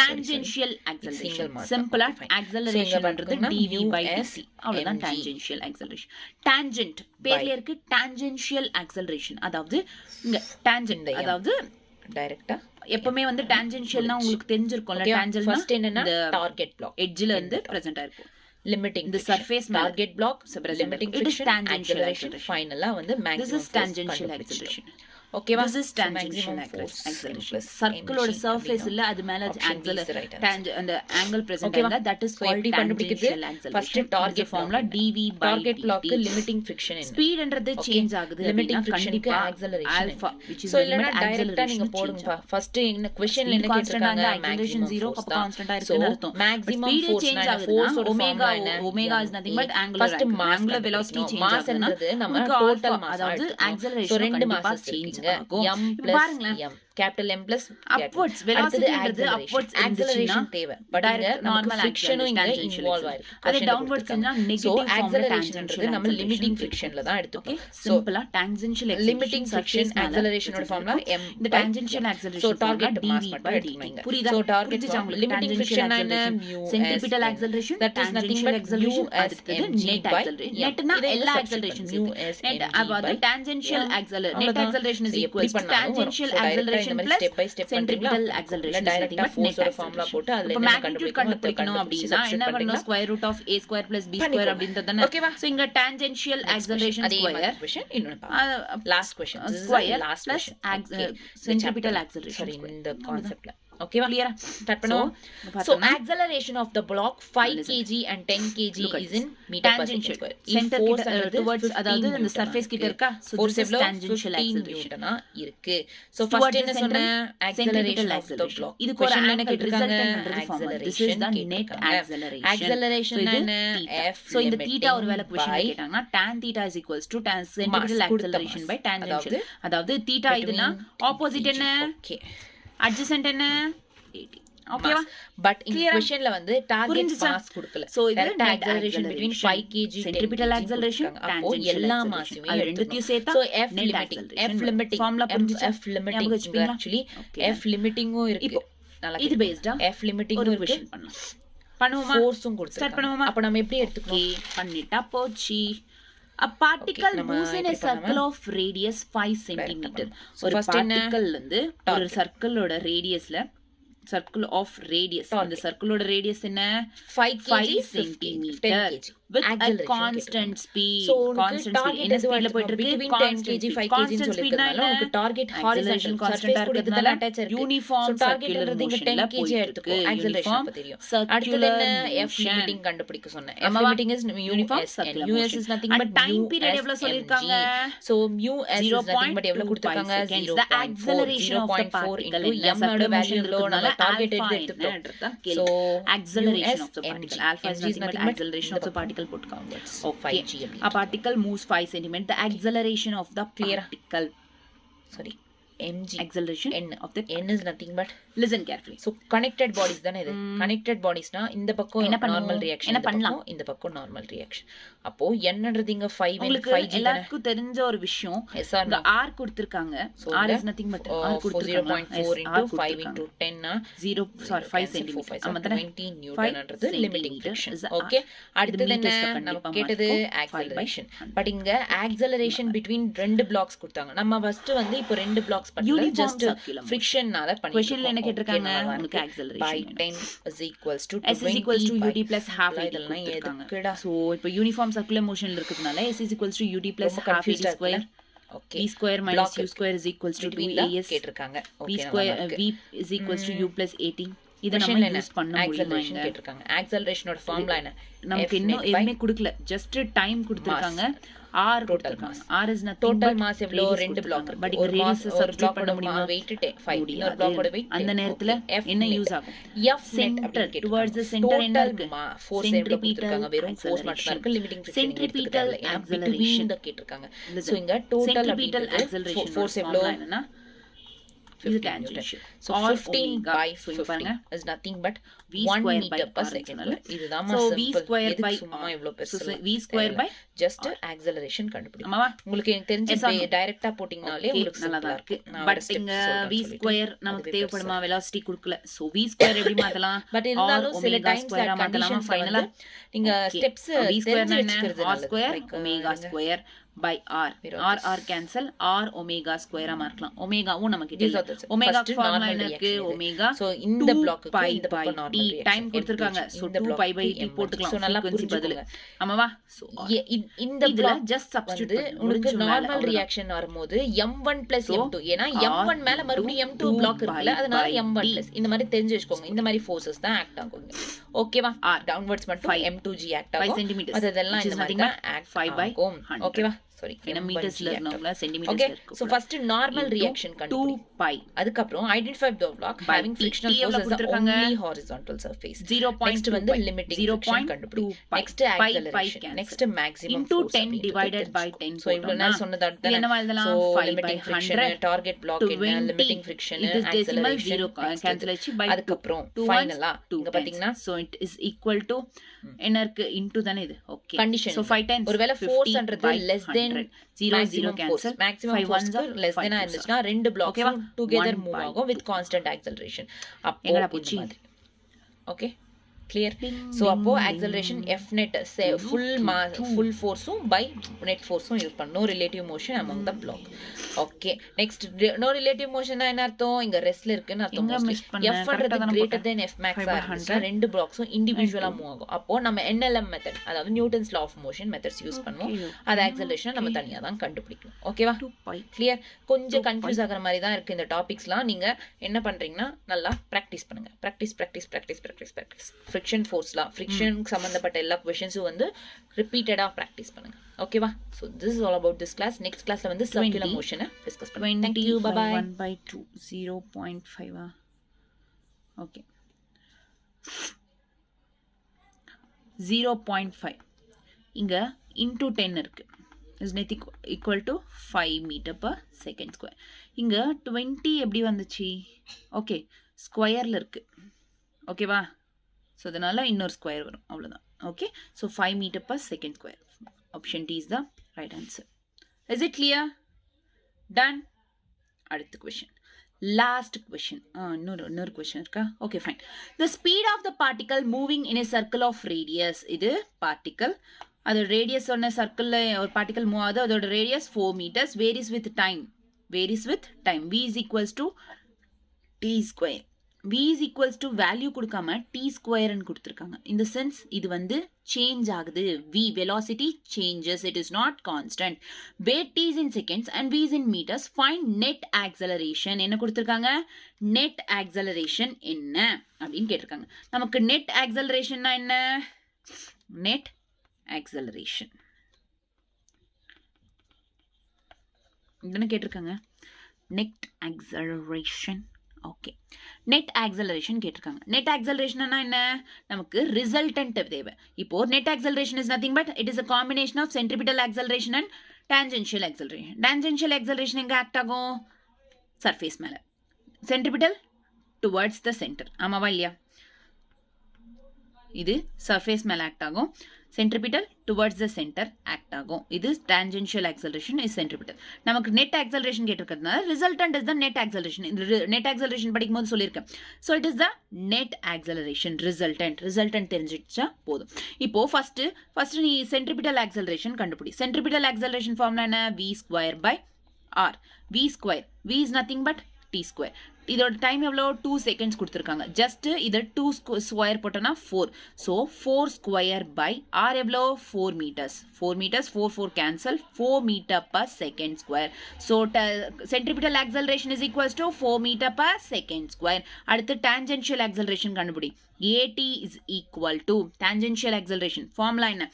tangential acceleration single mark. சிம்பிளா Okay, fine. acceleration So, பண்றது இங்க dv by US dt அவ்வளவுதான் mg. tangential acceleration tangent பேர்ல இருக்கு tangential acceleration அதாவது இங்க tangent இந்த M. அதாவது டைரக்டா எப்பவுமே வந்து tangentialனா உங்களுக்கு தெரிஞ்சிருக்கும்ல tangentialனா ஃபர்ஸ்ட் என்னன்னா இந்த டார்கெட் பிளாக் எட்ஜ்ல இருந்து பிரசன்ட் ஆயிருக்கும் லிமிட்டிங் இந்த surface மேல டார்கெட் பிளாக் present லிமிட்டிங் இருக்கும். It is friction tangential acceleration acceleration. ஃபைனலா வந்து this maximum is tangential acceleration ஓகேவா this is tangential acceleration சர்க்கிளோட சர்ஃபேஸ் இல்ல அது மேல அந்த ஆங்கிள் பிரசன்ட் ஆகுது that is called tangential acceleration first target formula dv by target block dt limiting friction என்ன ஸ்பீட்ன்றது சேஞ்ச் ஆகுது லிமிட்டிங் அப்படினா ஃபிரிக்ஷனுக்கு கண்டிப்பா acceleration alpha which is so the இல்லனா limit டைரக்ட்டா நீங்க acceleration போடுங்க ஃபர்ஸ்ட் என்ன क्वेश्चनல என்ன கான்ஸ்டன்ட் கேட்டிருக்காங்க acceleration 0 அப்ப கான்ஸ்டன்ட்டா சோ இருக்குன்னு அர்த்தம் மேக்ஸிமம் ஸ்பீட் ஃபோர்ஸ் சேஞ்ச் ஆகுதுனா omega is nothing but angular velocity change மாஸ்ன்றது நம்ம டோட்டல் மாஸ் அதாவது acceleration சோ ரெண்டு கண்டிப்பா மாஸ் சேஞ்ச் சேஞ்ச் ஆகும் m பாருங்களேன் m capital M plus upwards velocity ன்றது upwards acceleration தேவை பட் இங்க நார்மல் ஃபிரிக்ஷனும் இங்க இன்வால்வ் ஆயிருக்கு அதே downwards னா சோ நெகட்டிவ் acceleration நம்ம லிமிட்டிங் ஃபிரிக்ஷன்ல தான் எடுத்துப்போம் சிம்பிளா tangential acceleration limiting friction acceleration ஓட ஃபார்முலா m இந்த tangential acceleration so target dv mass by மட்டும் dt எடுத்துக்கோங்க புரியுதா சோ டார்கெட் புரிஞ்சுச்சா உங்களுக்கு லிமிட்டிங் ஃபிரிக்ஷன் என்ன mu centripetal acceleration that is nothing tangential but acceleration mu அடுத்தது mg net by acceleration m. netனா இதை எல்லா substitute accelerations mu இருக்கு s net mg அதாவது by tangential m. acceleration net அவ்வளவுதான். acceleration is So, equals எப்படி to பண்ணாலும் tangential வரும். So, acceleration direct-ஆ இந்த plus மாதிரி step by step centripetal பண்றீங்களா? acceleration is direct-ஆ nothing but force net ஓட formula acceleration போட்டு அதுல இப்ப என்ன magnitude கண்டுபிடிக்கணும் கண்டுபிடிக்கணும் அப்படின்னா என்ன பண்ணணும் square root of a square plus b square அப்படின்றது தானே ஓகேவா சோ இங்க tangential acceleration அதே square மாதிரி question இன்னொன்னு last question square last plus question centripetal acceleration சரி square. இந்த கான்செப்ட்ல ஓகேவா clear ஸ்டார்ட் பண்ணுவோம் so acceleration of the block 5 kg and 10 kg Look at is in meter per second tangential square center force கிட்ட towards அதாவது இந்த surface கிட்ட இருக்கா so force this is எவ்வளவு tangential 15 acceleration நியூட்டனா இருக்கு so Towards first the என்ன center, சொன்ன centripetal acceleration of the acceleration. block இதுக்கு ஒரு question என்ன angle கேட்டிருக்காங்க resultant formula. This is the net acceleration. acceleration So இது என்ன theta. f So இந்த limiting theta ஒரு வேளை question by கேட்டாங்கன்னா tan theta is equals to tan centripetal mass, கொடுத்த acceleration mass. by tangential. அதாவது theta இதுனா opposite என்ன okay adjacent என்ன 80 ஓகேவா பட் இந்த Clear-ஆ? क्वेश्चनல வந்து டார்கெட் புரிஞ்சுச்சா? மாஸ் கொடுக்கல So இது direct net acceleration between 5 kg centripetal acceleration அப்போ tangential எல்லா acceleration. மாஸையும் அது ரெண்டுத்தையும் சேர்த்தா so f net limiting acceleration f limiting formula புரிஞ்சுச்சா? f limiting ஞாபகம் வச்சுப்பீங்களா? actually Okay. f limitingம் இருக்கு இப்போ நல்லா இது based ஆ f limiting ஒரு இருக்கு question பண்ணலாம் பண்ணுவோமா ஃபோர்ஸும் கொடுத்து Start பண்ணுவோமா? அப்ப நம்ம எப்படி எடுத்துக்கணும் Okay, பண்ணிட்டா போச்சு. A particle நம்ம moves in a இப்படி பண்ணாம circle of radius 5 cm. So ஒரு first என்ன? பார்ட்டிகல் வந்து ஒரு Target. சர்க்கிளோட ரேடியஸ்ல சர்க்கிள் ஆஃப் ரேடியஸ் அந்த சர்க்கிளோட ரேடியஸ் என்ன 5 kg 5 cm 10 kg with a Acceleration constant speed So, constant speed என்ன ஸ்பீட்ல போயிட்டு இருக்கு between 10 kg 5 kg னு சொல்லிருக்கனால உங்களுக்கு டார்கெட் ஹாரிசான்டல் கான்ஸ்டன்ட் இருக்கிறதுனால அட்டாச் இருக்கு யூனிஃபார்ம் so target ன்றது இங்க 10 kg எடுத்துக்கோ acceleration அப்ப தெரியும் அடுத்து என்ன f limiting கண்டுபிடிக்க சொன்னேன் f limiting is mu s and mu s is nothing but time mu period s எவ்வளவு சொல்லிருக்காங்க so mu s is nothing but எவ்வளவு கொடுத்திருக்காங்க 0.25 the acceleration of the particle m ஓட வேல்யூ எவ்வளவு நம்ம டார்கெட் எடுத்துட்டோம் so acceleration of the mg. particle alpha is mg is nothing but nothing but acceleration of the particle போட்டுக்காங்க so 5g a particle moves 5 cm the acceleration of the Clear. particle sorry mg acceleration n of the n is nothing but listen carefully so connected bodies தானே இது connected bodiesனா இந்த பக்கம் என்ன பண்ணுவோம்? Normal reaction என்ன பண்ணலாம்? இந்த பக்கம் நார்மல் ரியாக்ஷன் அப்போ என்னன்றது இங்க 5 and உங்களுக்கு 5g தானே எல்லாருக்கும் தெரிஞ்ச ஒரு விஷயம் yes or இந்த no r கொடுத்திருக்காங்க So, r இந்த, is nothing but r 0.4 கொடுத்திருக்காங்க into 5 into 10 னா 0 sorry 5 cm ஆமா தானே 20 நியூட்டன்ன்றது லிமிட்டிங் ஃபிரிக்ஷன் ஓகே அடுத்து என்ன நம்ம கேட்டது acceleration பட் இங்க acceleration between ரெண்டு blocks கொடுத்தாங்க நம்ம ஃபர்ஸ்ட் வந்து இப்போ ரெண்டு blocks பண்ணல Uniform just circular motion. frictionனால பண்ணிட்டோம் Questionல என்ன கேட்டிருக்காங்க? உங்களுக்கு by acceleration 10 is equals to s is equals to ut plus half at இதெல்லாம் கொடுத்திருக்காங்க எதுக்குடா so இப்போ யூனிஃபார்ம் சர்க்குலர் மோஷன்ல இருக்கிறதுனால s is equals to ut plus ரொம்ப half at confused square okay b square minus u square is equals to between 2as கேட்டிருக்காங்க b okay square v is equals to u plus 18 இத நம்ம use பண்ண முடியுமா acceleration கேட்டிருக்காங்க acceleration-ஓட formula என்ன நமக்கு இன்னும் எதுமே கொடுக்கல ஜஸ்ட் டைம் கொடுத்திருக்காங்க r கொடுத்திருக்காங்க r is nothing total but mass எவ்வளவு radius ரெண்டு பிளாக் கொடுத்திருக்காங்க. but ஒரு இங்க மாஸ் radius ஒரு substitute பிளாக் பண்ண பண்ண முடியுமா வெயிட் 5 முடியாது. இன்னொரு பிளாக்கோட வெயிட் அந்த நேரத்துல என்ன யூஸ் ஆகும் f center towards the center என்ன இருக்கு ஃபோர்ஸ் எவ்வளவு கொடுத்திருக்காங்க வெறும் ஃபோர்ஸ் மட்டும் தான் இருக்கு லிமிட்டிங் centripetal acceleration கேட்டிருக்காங்க சோ இங்க டோட்டல் centripetal acceleration ஃபோர்ஸ் எவ்வளவு என்னன்னா இது 15 Newton. tangential. So Or 15 omega. by So இங்க 50 பாருங்க is nothing but v 1 square meter by per r second. சொன்னால. இதுதான் So v simple. square எதுக்கு by சும்மா r. இவ்ளோ So பெருசா v square by just r. Acceleration கண்டுபிடிங்க. ஆமாவா? உங்களுக்கு எனக்கு தெரிஞ்சு Yes or no? டைரக்டா போட்டிங்கனாலே Okay, உங்களுக்கு நல்லா சிம்பிளா தான் இருக்கு. இருக்கும். நான் பட் ஒரு ஸ்டெப் இங்க சொல்றேன்னு v சொல்லிட்டு square நமக்கு அதுவே தேவைப்படுமா? பெருசா velocity கொடுக்கல. So v square எப்படி மாத்தலாம்? பட் or இருந்தாலும் சில omega டைம்ஸ் square மாத்தலாமா கண்டிஷன்ஸ்ல ஃபைனலா? வந்து நீங்க Okay. ஸ்டெப்ஸ் v square தெரிஞ்சு என்ன? வெச்சுக்கிறது r நல்லது. square like omega square by r. r cancel r omega square மார்க்கலாம். ஒமேகாவும் நமக்கு இல்ல. ஒமேகா ஃபார்முலா என்ன இருக்கு? ஒமேகா சோ இந்த 2 பிளாக்கு pi இந்த by பக்கம் t நார்மல் ரியாக்ஷன் டைம் கொடுத்திருக்காங்க. so 2 pi by t போட்டுக்கலாம். சோ நல்லா frequency பதிலு. புரிஞ்சுக்கோங்க. ஆமாவா? so இந்த இதுல பிளாக் just substitute வந்து பண்ணு. உங்களுக்கு முடிஞ்சு மேல நார்மல் அவ்வளவுதான். ரியாக்ஷன் வரும்போது m1 plus So, m2 ஏனா R m1 மேல மறுபடியும் m2 2 பிளாக் இருக்குல pi அதனால by m1 D. plus இந்த மாதிரி தெரிஞ்சு வெச்சுக்கோங்க. இந்த மாதிரி ஃபோர்सेस தான் ஆக்ட் ஆகுங்க. ஓகேவா? R டவுன்வர்ட்ஸ் மட்டும் 5 m2g ஆக்ட் 5 ஆகும். centimeters. அதெல்லாம் which இந்த is மாதிரி nothing தான் but ஆக்ட் 5 by ஆகும். 100. ஓகேவா? சாரி ஏன்னா மீட்டர்ஸ்ல இருந்தவங்கள ஓகே சென்டிமீட்டர்ஸ்ல சோ இருக்கு. ஃபர்ஸ்ட் நார்மல் ரியாக்ஷன் 2 கண்டுபிடி. pi அதுக்கு அப்புறம் identify the block by having T. Frictional T எவ்வளவு ஃபோர்ஸ் as the கொடுத்திருக்காங்க? only horizontal surface. 0.2 நெக்ஸ்ட் வந்து pi. லிமிட்டிங் 0.2 ஃபிரிக்ஷன் கண்டுபிடி. pi. Next pi acceleration. cancel. Next maximum into force 10 divided by 10 so இவ்வளவு நேரம் சொன்னது இது என்னவா எழுதலாம்? 5 by limiting friction 100 target block என்ன 20. Limiting friction it is decimal 0 acceleration cancel ஆச்சு by அதுக்கு அப்புறம் 2 ஃபைனலா 2 இங்க பாத்தீங்கன்னா so it is equal to என்ன இருக்கு into தானே இது. Okay Condition. so 5 times ஒருவேளை 50 ஃபோர்ஸ்ன்றது by less than 100. 0 0 maximum force cancel maximum 5 force ones are less 5 தெனா twos are. இருந்துச்சுனா ரெண்டு ஓகேவா? பிளாக்ஸும் டுகெதர் 1 மூவ் by ஆகும் வித் கான்ஸ்டன்ட் ஆக்சலரேஷன். அப்போ எங்கடா இந்த போச்சு? மாதிரி ஓகே கிளியர். Ding, சோ அப்போ ding, acceleration ding. f net full ஃபோர்ஸும் பை நெட் ஃபோர்ஸும் யூஸ் பண்ணனும். No relative motion among the block. Okay next no relative மோஷன்னா என்ன அர்த்தம்? இங்க ரெஸ்ட்ல இருக்குன்னு அர்த்தம். f ன்றது greater than f max ஆ இருந்துச்சுனா ரெண்டு பிளாக்ஸும் இண்டிவிஜுவலா மூவ் ஆகும். அப்போ நம்ம NLM மெத்தட் அதாவது Newton's law of motion methods use பண்ணுவோம். அது ஆக்சலரேஷன் நம்ம தனியா தான் கண்டுபிடிக்கணும். ஓகேவா? கிளியர். கொஞ்சம் கன்ஃபியூஸ் ஆகுற மாதிரி தான் இருக்கு இந்த டாபிக்ஸ்லாம். நீங்க என்ன பண்றீங்கன்னா நல்லா பிராக்டிஸ் பண்ணுங்க. பிராக்டிஸ் ஃபிரிக்ஷன் ஃபோர்ஸ்லாம் ஃபிரிக்ஷன் சம்பந்தப்பட்ட எல்லா क्वेश्चंसும் வந்து ரிப்பீட்டடா பிராக்டிஸ் பண்ணுங்க. ஓகேவா? So this is all about this class. next classல வந்து circular motion டிஸ்கஸ் பண்ணுவோம். thank you, bye bye. 1/2 0.5 okay 0.5 இங்க into 10 இருக்கு is nothing equal to 5 meter per second square. இங்க 20 எப்படி வந்துச்சு? ஓகே ஸ்கொயர்ல இருக்கு. ஓகேவா? சோ அதனால இன்னொரு ஸ்கொயர் வரும் அவ்வளவுதான். Okay so 5 meter per second square. option D is the right answer. Is it clear? Done. அடுத்த question. Last question. இன்னொரு question இருக்கா? Okay, fine. The speed of the particle moving in a circle of radius. இது particle. அது radius சொன்ன circle ஒரு particle move ஆகுது. அதோட radius 4 meters. Varies with time. V is equals to t square. V is equals to value கொடுக்காம t square ன்னு கொடுத்திருக்காங்க. In the sense இது வந்து change ஆகுது. V velocity changes. It is not constant. Where t is in seconds and v is in meters. Find net acceleration. என்ன கொடுத்திருக்காங்க? Net acceleration என்ன அப்படின்னு கேட்டிருக்காங்க. நமக்கு net acceleration என்ன? Net acceleration என்ன கேட்டிருக்காங்க? Net acceleration. Okay net acceleration கேட்டிருக்காங்க. நெட் ஆக்சலரேஷன்னா என்ன? நமக்கு ரிசல்டன்ட் தேவை. இப்போ net acceleration is nothing but it is a combination of centripetal acceleration and tangential acceleration. tangential acceleration எங்க ஆக்ட் ஆகும்? சர்ஃபேஸ் மேல. Centripetal towards the centre. ஆமாவா இல்லையா? இது சர்ஃபேஸ் மேல ஆக்ட் ஆகும். Centripetal towards the centre act ஆகும். இது டான்ஜென்ஷியல் ஆக்சலரேஷன் இஸ் சென்ட்ரிபிட்டல். நமக்கு நெட் ஆக்சலரேஷன் கேட்டிருக்கிறதுனால resultant is the net acceleration. இந்த நெட் ஆக்சலரேஷன் படிக்கும்போது சொல்லியிருக்கேன். So it is the net acceleration resultant தெரிஞ்சிடுச்சா போதும். இப்போ ஃபர்ஸ்ட் நீ சென்ட்ரிபிட்டல் ஆக்சலரேஷன் கண்டுபிடி. சென்ட்ரிபிட்டல் ஆக்சலரேஷன் ஃபார்முலா என்ன? v square by r. v square v is nothing but t square. இதோட டைம் எவ்வளோ? 2 செகண்ட்ஸ் கொடுத்துருக்காங்க. ஜஸ்ட் இதை 2 ஸ்கொயர் போட்டோன்னா 4. ஸோ 4 ஸ்கொயர் பை ஆர் எவ்வளோ? 4 metres. 4 metres 4 cancel 4 metre per second square. So centripetal acceleration is equals to 4 metre per second square. அடுத்து tangential acceleration கண்டுபிடி. AT is equal to tangential acceleration formula என்ன?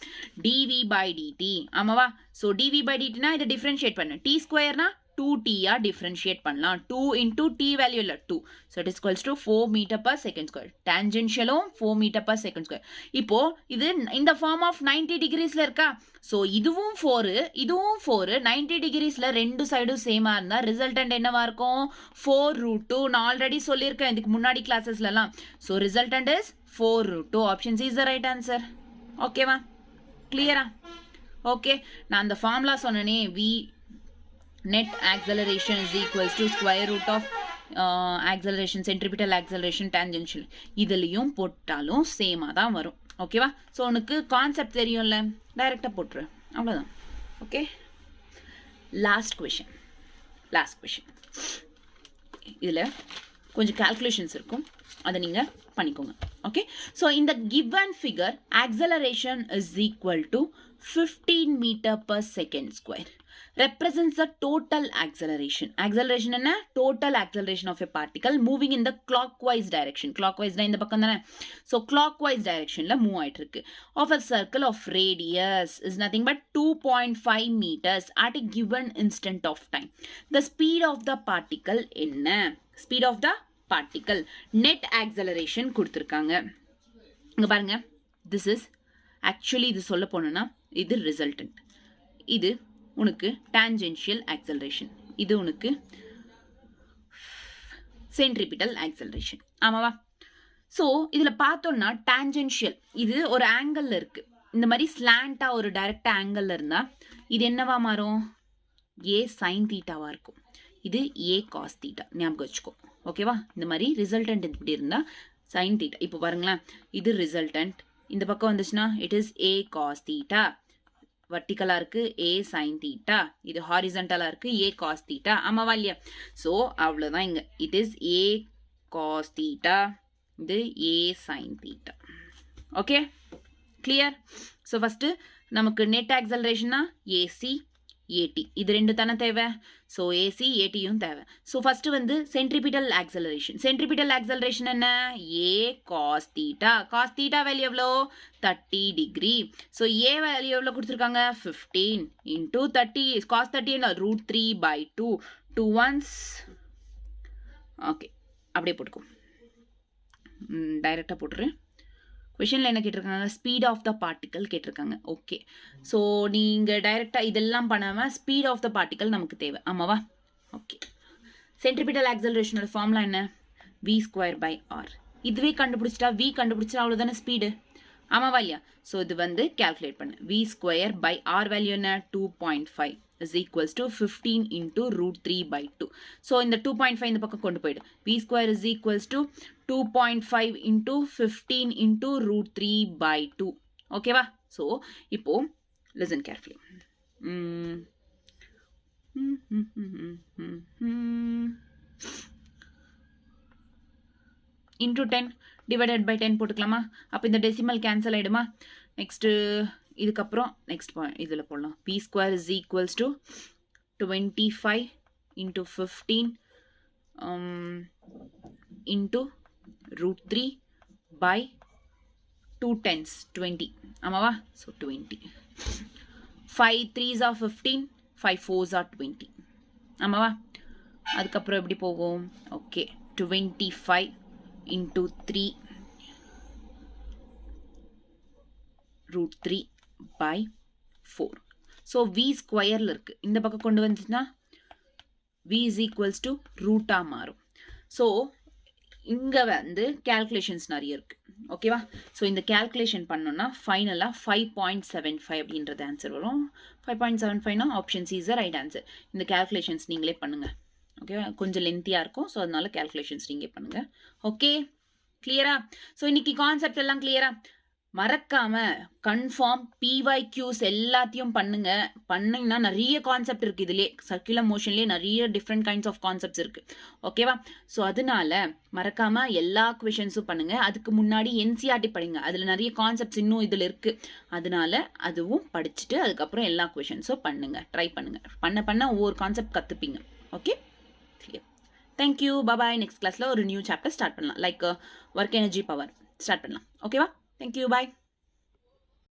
dv by dt. ஆமாவா? So dv by dt னா இதை differentiate பண்ணு. t ஸ்கொயர்னா 2t differentiate பண்ணலாம். 2 into t value தேவையில்லை 2. So it is equals to 4 meter per second square. Tangentialum 4 meter per second square. இப்போ இது இந்த ஃபார்ம் ஆஃப் 90 டிகிரிஸ்ல இருக்கா? ஸோ இதுவும் 4 இதுவும் 4 90 டிகிரிஸ்ல ரெண்டு சைடும் சேமா இருந்தா ரிசல்டன்ட் என்னவா இருக்கும்? 4√2. நான் ஆல்ரெடி சொல்லியிருக்கேன் இதுக்கு முன்னாடி கிளாஸஸ்லாம். So resultant is 4√2. Option C is the right answer. ஓகேவா? கிளியரா? ஓகே, நான் அந்த ஃபார்முலா சொன்னேனே, v net acceleration is equals to square root of acceleration, centripetal acceleration, tangential. இதுலயும் போட்டாலும் சேமா தான் வரும். ஓகேவா? ஸோ உனக்கு கான்செப்ட் தெரியும்ல, டைரக்டாக போட்டுரு, அவ்வளோதான். Okay, last question. இதில் கொஞ்சம் கால்குலேஷன்ஸ் இருக்கும், அதை நீங்கள் பண்ணிக்கோங்க. ஓகே, ஸோ இந்த given figure acceleration is equal to 15 meter per second square represents the total acceleration. Acceleration என்ன? Total acceleration of a particle moving in the clockwise direction. Clockwise இந்த பக்கம் தானே? So clockwise directionல மூவ் ஆயிட்டு இருக்கு. Of a circle of radius is nothing but 2.5 meters at a given instant of time. The speed of the particle என்ன? Speed of the particle. Net acceleration கொடுத்திருக்காங்க. இங்க பாருங்க, this is actually இது சொல்ல போனோம்னா இது ரிசல்டன்ட், இது உனக்கு டான்ஜென்ஷியல் ஆக்சலரேஷன், இது உனக்கு சென்ட்ரிபிட்டல் ஆக்சலரேஷன். ஆமாவா? ஸோ இதில் பார்த்தோம்னா டான்ஜென்ஷியல் இது ஒரு ஆங்கிள் இருக்கு, இந்த மாதிரி ஸ்லாண்டாக ஒரு டைரக்டாக ஆங்கிள் இருந்தால் இது என்னவா மாறும்? ஏ சைன் தீட்டாவா இருக்கும், இது ஏ காஸ் தீட்டா. ஞாபகம் வச்சுக்கோ. ஓகேவா? இந்த மாதிரி ரிசல்டன்ட் இப்படி இருந்தால் சைன் தீட்டா. இப்போ பாருங்களேன், இது ரிசல்டன்ட், இந்த பக்கம் வந்துச்சுன்னா it is A cos theta. வர்டிகலா இருக்கு ஏ சைன் தீட்டா, இது ஹாரிசன்டலா இருக்கு ஏ காஸ் தீட்டா. ஆமாவா இல்லையா? ஸோ அவ்வளோதான். இங்க it is A cos theta, இது A sine theta. Okay, clear? So first நமக்கு நெட் ஆக்சலரேஷன்னா ஏசி ஏடி, இது ரெண்டு தானே தேவை. ஸோ ஏசி ஏடியும் தேவை. ஸோ ஃபர்ஸ்ட் வந்து சென்ட்ரிபிட்டல் ஆக்சலரேஷன். சென்ட்ரிபிட்டல் ஆக்சலரேஷன் என்ன? A cos theta. Cos theta value எவ்வளோ? 30 டிகிரி. ஸோ ஏ வேல்யூ எவ்வளோ கொடுத்துருக்காங்க? 15 இன்டூ 30. காஸ் 30 என்ன? √3/2. 2 ones. ஓகே, அப்படியே போட்டுக்கோ, டைரக்டாக போட்டுரு. கொஷனில் என்ன கேட்டிருக்காங்க? ஸ்பீட் ஆஃப் த பார்ட்டிக்கல் கேட்டிருக்காங்க. ஓகே, ஸோ நீங்கள் டைரெக்டாக இதெல்லாம் பண்ணாமல் ஸ்பீட் ஆஃப் த பார்ட்டிக்கல் நமக்கு தேவை. ஆமாவா? ஓகே, சென்ட்ரிபிட்டல் ஆக்சலரேஷனோட ஃபார்முலா என்ன? v²/r. இதுவே கண்டுபிடிச்சிட்டா, v கண்டுபிடிச்சிட்டா அவ்வளோதானே ஸ்பீடு. ஆமாவா இல்லையா? ஸோ இது வந்து கேல்குலேட் பண்ணு. v²/r வேல்யூ என்ன? 2.5 is equals to 15 into √3/2. So இந்த 2.5 இந்த பக்கம் கொண்டு போயிடு. v² is equals to 2.5 into 15 into √3/2. ஓகேவா? ஸோ இப்போ listen carefully. into 10 divided by 10 போட்டுக்கலாமா? அப்போ இந்த டெசிமல் கேன்சல் ஆயிடுமா? நெக்ஸ்ட் இதுக்கப்புறம் நெக்ஸ்ட் பாயிண்ட் இதில் போடலாம். p² is equals to 25 into 15 into √3/2 10s 20. ஆமாவா? So 20. 5 3s are 15, 5 4s are 20. ஆமாவா? அதுக்கப்புறம் எப்படி போகும்? Okay, 25 into 3 √3/4. ஸோ v ஸ்கொயரில் இருக்குது, இந்த பக்கம் கொண்டு வந்துச்சுன்னா v is equals to ரூட்டாக மாறும். ஸோ இங்கே வந்து கேல்குலேஷன்ஸ் நிறைய இருக்குது. ஓகேவா? ஸோ இந்த கேல்குலேஷன் பண்ணோன்னா ஃபைனலாக 5.75 அப்படின்றது ஆன்சர் வரும். 5.75னா option C is the right answer. இந்த கேல்குலேஷன்ஸ் நீங்களே பண்ணுங்கள். ஓகேவா? கொஞ்சம் லென்த்தியாக இருக்கும், ஸோ அதனால கேல்குலேஷன்ஸ் நீங்கள் பண்ணுங்கள். ஓகே, கிளியரா? ஸோ இன்னைக்கு கான்செப்ட் எல்லாம் கிளியரா? மறக்காம கன்ஃபார்ம் PYQs எல்லாத்தையும் பண்ணுங்க. பண்ணீங்கன்னா நிறைய கான்செப்ட் இருக்கு இதுலேயே, சர்க்குலர் மோஷன்லேயே நிறைய டிஃப்ரெண்ட் கைண்ட்ஸ் ஆஃப் கான்செப்ட்ஸ் இருக்கு. ஓகேவா? ஸோ அதனால மறக்காம எல்லா கொஷின்ஸும் பண்ணுங்க. அதுக்கு முன்னாடி NCERT படிங்க, அதில் நிறைய கான்செப்ட்ஸ் இன்னும் இதில் இருக்கு. அதனால அதுவும் படிச்சுட்டு அதுக்கப்புறம் எல்லா கொஷின்ஸும் பண்ணுங்க, ட்ரை பண்ணுங்க. பண்ண ஒவ்வொரு கான்செப்ட் கற்றுப்பீங்க. Okay, clear? Thank you, bye. Next கிளாஸில் ஒரு நியூ சாப்டர் ஸ்டார்ட் பண்ணலாம், like work energy power start பண்ணலாம். ஓகேவா? Thank you. Bye.